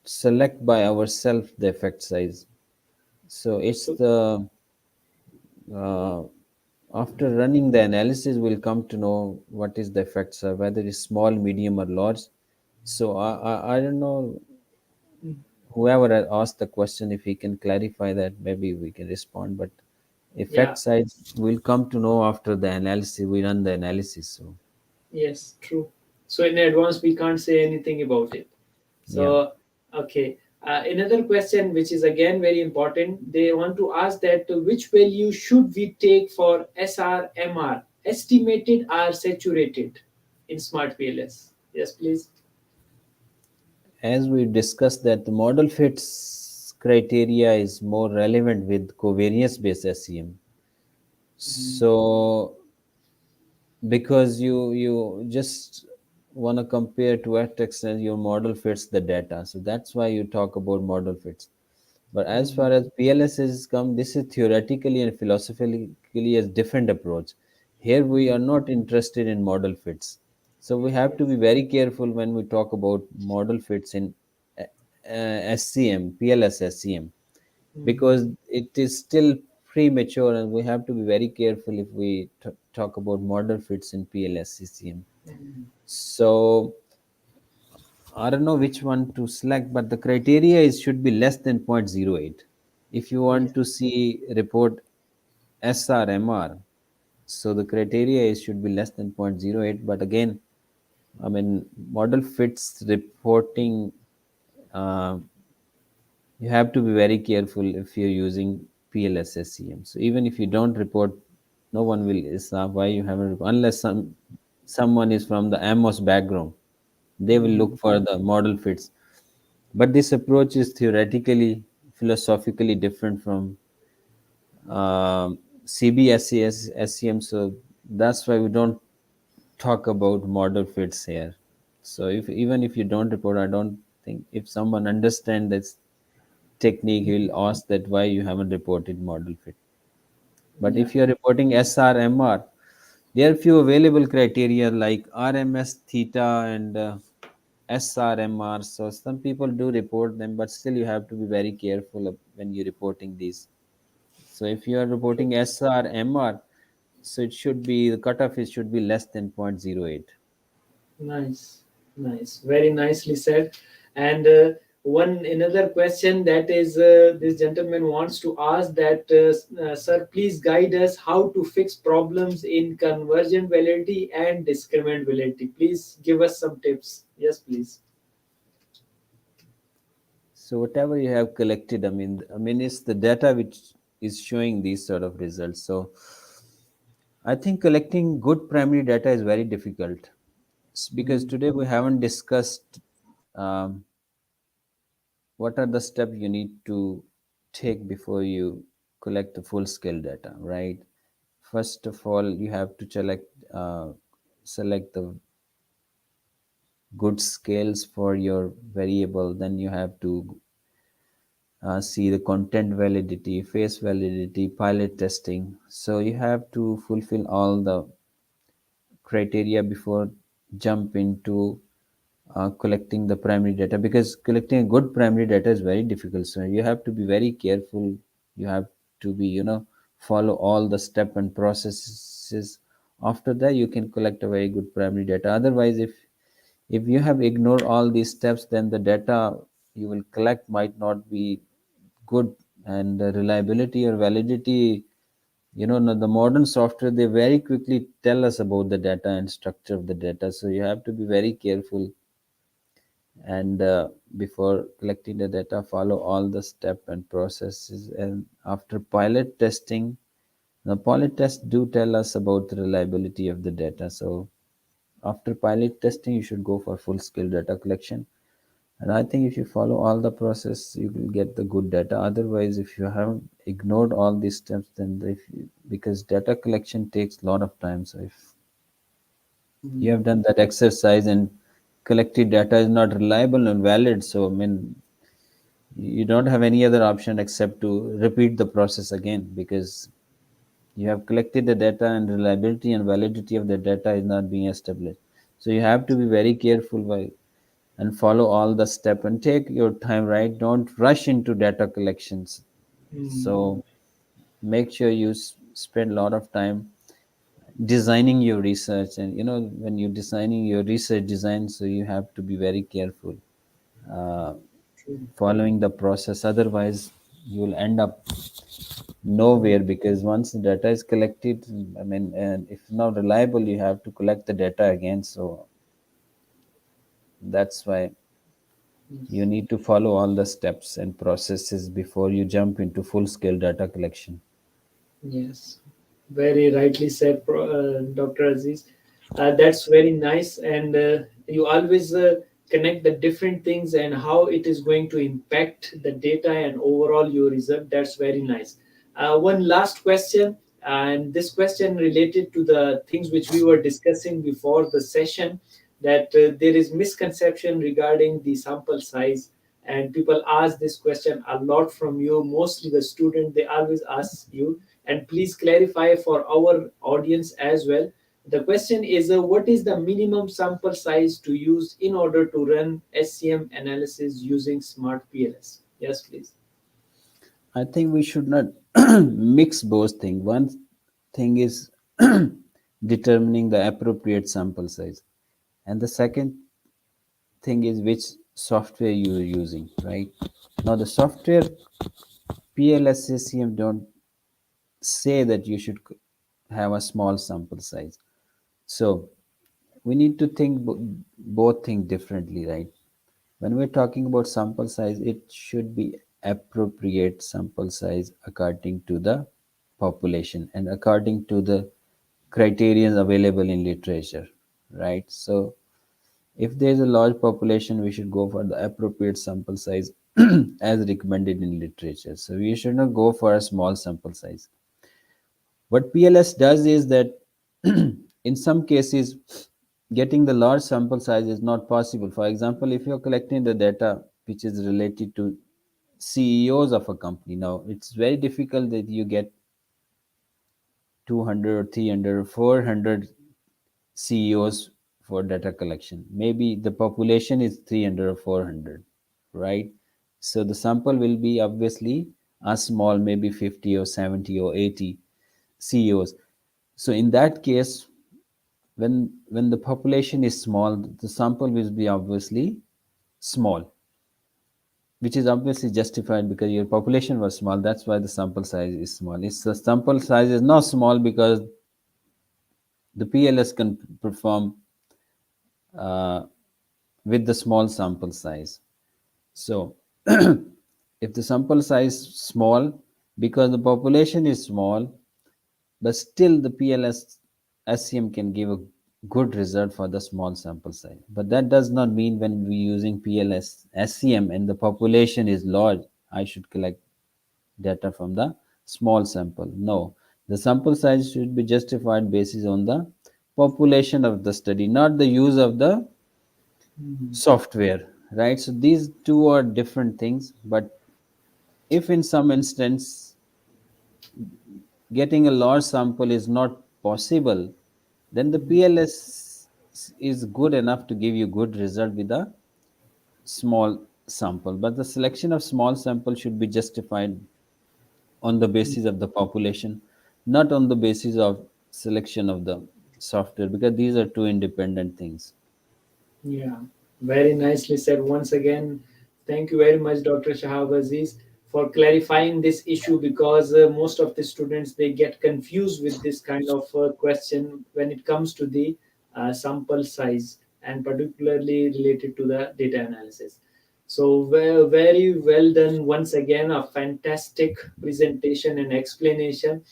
select by ourselves the effect size. So it's So, the uh, after running the analysis, we'll come to know what is the effect size, whether it's small, medium, or large. So I don't know, mm, whoever had asked the question, if he can clarify that, maybe we can respond. But effect yeah, size we'll come to know after the analysis. We run the analysis. So yes, true. So in advance, we can't say anything about it. yeah. So, okay. Another question, which is again very important, they want to ask that which value should we take for SRMR, estimated or saturated, in Smart PLS? Yes, please. As we discussed that the model fits criteria is more relevant with covariance based SEM. Mhm. So because you just want to compare to what extent your model fits the data, so that's why you talk about model fits. But as far Mhm. as PLS is come, this is theoretically and philosophically a different approach. Here we are Mhm. not interested in model fits, so we have to be Yes. very careful when we talk about model fits in SCM, PLS SCM, Mhm. because it is still premature and we have to be very careful if we talk about model fits in PLS CCM. Mhm. So I don't know which one to select, but the criteria is should be less than 0.08. If you Yes. want to see report SRMR, so the criteria is should be less than 0.08. But again, I mean, model fits reporting, uh, you have to be very careful if you're using PLSSCM. So even if you don't report, no one will ask why you haven't unless someone is from the AMOS background. They will look Mhm. for the model fits. But this approach is theoretically, philosophically different from CBSCS SCM. So that's why we don't talk about model fits here. So if even if you don't report, I don't think if someone understand this technique, he'll ask that why you haven't reported model fit. But Yeah. if you're reporting SRMR, there are few available criteria like RMS theta and SRMR. So some people do report them, but still you have to be very careful when you're reporting these. So if you are reporting SRMR, so it should be the cutoff is should be less than 0.08. Nice, nice, very nicely said. And one another question that is, this gentleman wants to ask that, sir, please guide us how to fix problems in convergent validity and discriminant validity. Please give us some tips. Yes, please. So whatever you have collected, I mean, it's the data which is showing these sort of results. So I think collecting good primary data is very difficult. Because Mhm. today we haven't discussed um, what are the steps you need to take before you collect the full scale data, right? First of all, you have to select the good scales for your variable. Then you have to see the content validity, face validity, pilot testing. So you have to fulfill all the criteria before jump into collecting the primary data, because collecting a good primary data is very difficult. So you have to be very careful. You have to be, follow all the step and processes. After that you can collect a very good primary data. Otherwise, if you have ignored all these steps, then the data you will collect might not be good, and the reliability or validity, now the modern software, they very quickly tell us about the data and structure of the data. So you have to be very careful, and before collecting the data, follow all the step and processes. And after pilot testing, the pilot tests do tell us about the reliability of the data. So After pilot testing, you should go for full scale data collection. And I think if you follow all the process, you will get the good data. Otherwise, if you haven't ignored all these steps, then because data collection takes a lot of time. So if you have Mm, done that exercise and collected data is not reliable and valid, so I mean, you don't have any other option except to repeat the process again, because you have collected the data and reliability and validity of the data is not being established. So you have to be very careful while and follow all the step and take your time, right? Don't rush into data collections. mm, So make sure you spend a lot of time designing your research, and when you're designing your research design, so you have to be very careful uh, true. following the process. Otherwise you will end up Mm, nowhere, because once the data is collected, I mean, and if not reliable, you have to collect the data again. So that's why you yes. need to follow all the steps and processes before you jump into full scale data collection. Yes, very rightly said, Dr. Aziz. That's very nice, and you always connect the different things and how it is going to impact the data and overall your result. That's very nice. One last question, and this question related to the things which we were discussing before the session, that there is misconception regarding the sample size, and people ask this question a lot from you, mostly the student. They always ask you, and please clarify for our audience as well. The question is, what is the minimum sample size to use in order to run SCM analysis using Smartpls? Yes, please. I think we should not mix both things. One thing is determining the appropriate sample size, and the second thing is which software you are using, right? Now, the software PLSSCM don't say that you should have a small sample size. So we need to think both think differently, right? When we're talking about sample size, it should be appropriate sample size according to the population and according to the criterion available in literature, right? So if there's a large population, we should go for the appropriate sample size as recommended in literature. So we should not go for a small sample size. What PLS does is that in some cases, getting the large sample size is not possible. For example, if you're collecting the data which is related to CEOs of a company, now it's very difficult that you get 200 or 300 or 400 CEOs for data collection. Maybe the population is 300 or 400, right? So the sample will be obviously a small, maybe 50 or 70 or 80 CEOs. So in that case, when the population is small, the sample will be obviously small, which is obviously justified because your population was small. That's why the sample size is small. It's the sample size is not small because the PLS can perform uh, with the small sample size. So if the sample size small because the population is small, but still the PLS SCM can give a good result for the small sample size. But that does not mean when we're using PLS SCM and the population is large, I should collect data from the small sample. No, the sample size should be justified basis on the population of the study, not the use of the Mhm. software, right? So these two are different things. But if in some instance getting a large sample is not possible, then the PLS is good enough to give you good result with a small sample. But the selection of small sample should be justified on the basis of the population, not on the basis of selection of the software, because these are two independent things. Yeah, very nicely said. Once again, thank you very much, Dr. Shahab Aziz, for clarifying this issue, because most of the students they get confused with this kind of question when it comes to the sample size and particularly related to the data analysis. So very well done once again, a fantastic presentation and explanation.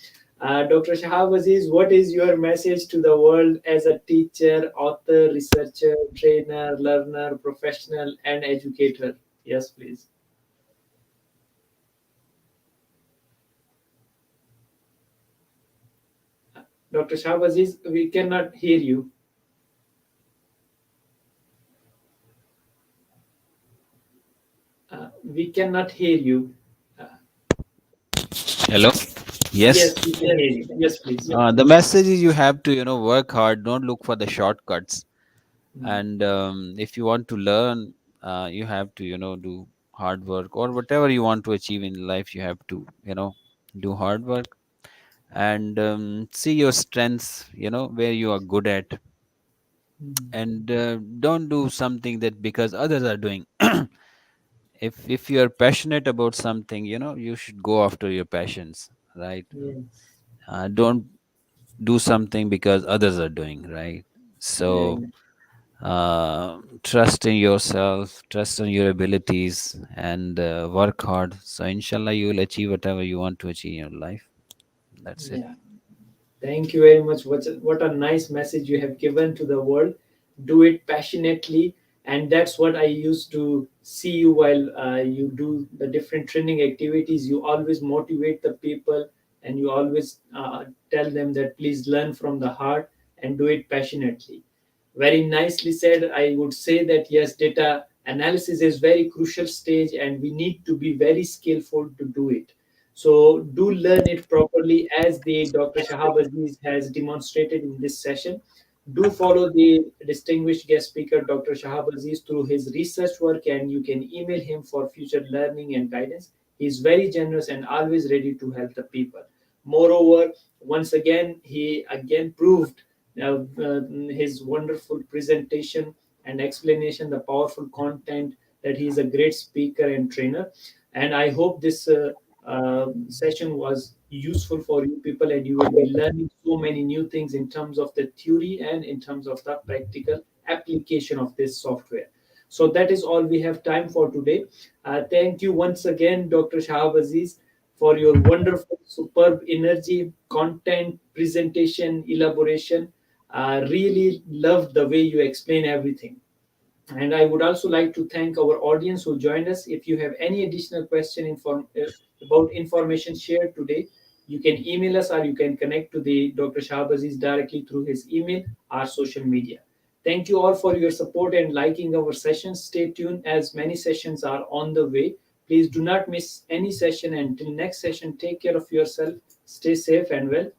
Dr. Shahab Aziz, what is your message to the world as a teacher, author, researcher, trainer, learner, professional, and educator? Yes, please. Dr. Shahab Aziz, we cannot hear you. We cannot hear you. Uh, Hello. Yes. yes, we can hear you. Yes, please. The message is you have to, work hard. Don't look for the shortcuts. Mm, And if you want to learn, you have to, do hard work or whatever you want to achieve in life. You have to, do hard work and see your strengths. Where you are good at, mm, and don't do something that because others are doing. If you are passionate about something, you should go after your passions, right? yes. Don't do something because others are doing, right? Yeah, So trust in yourself, trust in your abilities, and work hard. So inshallah you will achieve whatever you want to achieve in your life. That's it. yeah. Thank you very much. What a nice message you have given to the world. Do it passionately. And that's what I used to see you while you do the different training activities. You always motivate the people and you always tell them that please learn from the heart and do it passionately. Very nicely said. I would say that yes, data analysis is very crucial stage and we need to be very skillful to do it. So do learn it properly as the Dr. Shahab Aziz has demonstrated in this session. Do follow the distinguished guest speaker Dr. Shahab Aziz through his research work and you can email him for future learning and guidance. He is very generous and always ready to help the people. Moreover, once again, he again proved his wonderful presentation and explanation, the powerful content, that he is a great speaker and trainer. And I hope this session was useful for you people and you will be learning so many new things in terms of the theory and in terms of the practical application of this software. So that is all we have time for today. Thank you once again, Dr. Shahab Aziz, for your wonderful, superb energy, content, presentation, elaboration. Really loved the way you explain everything. And I would also like to thank our audience who joined us. If you have any additional question about information shared today, you can email us or you can connect to the Dr. Shahbaziz directly through his email or social media. Thank you all for your support and liking our sessions. Stay tuned as many sessions are on the way. Please do not miss any session. Until next session, take care of yourself. Stay safe and well.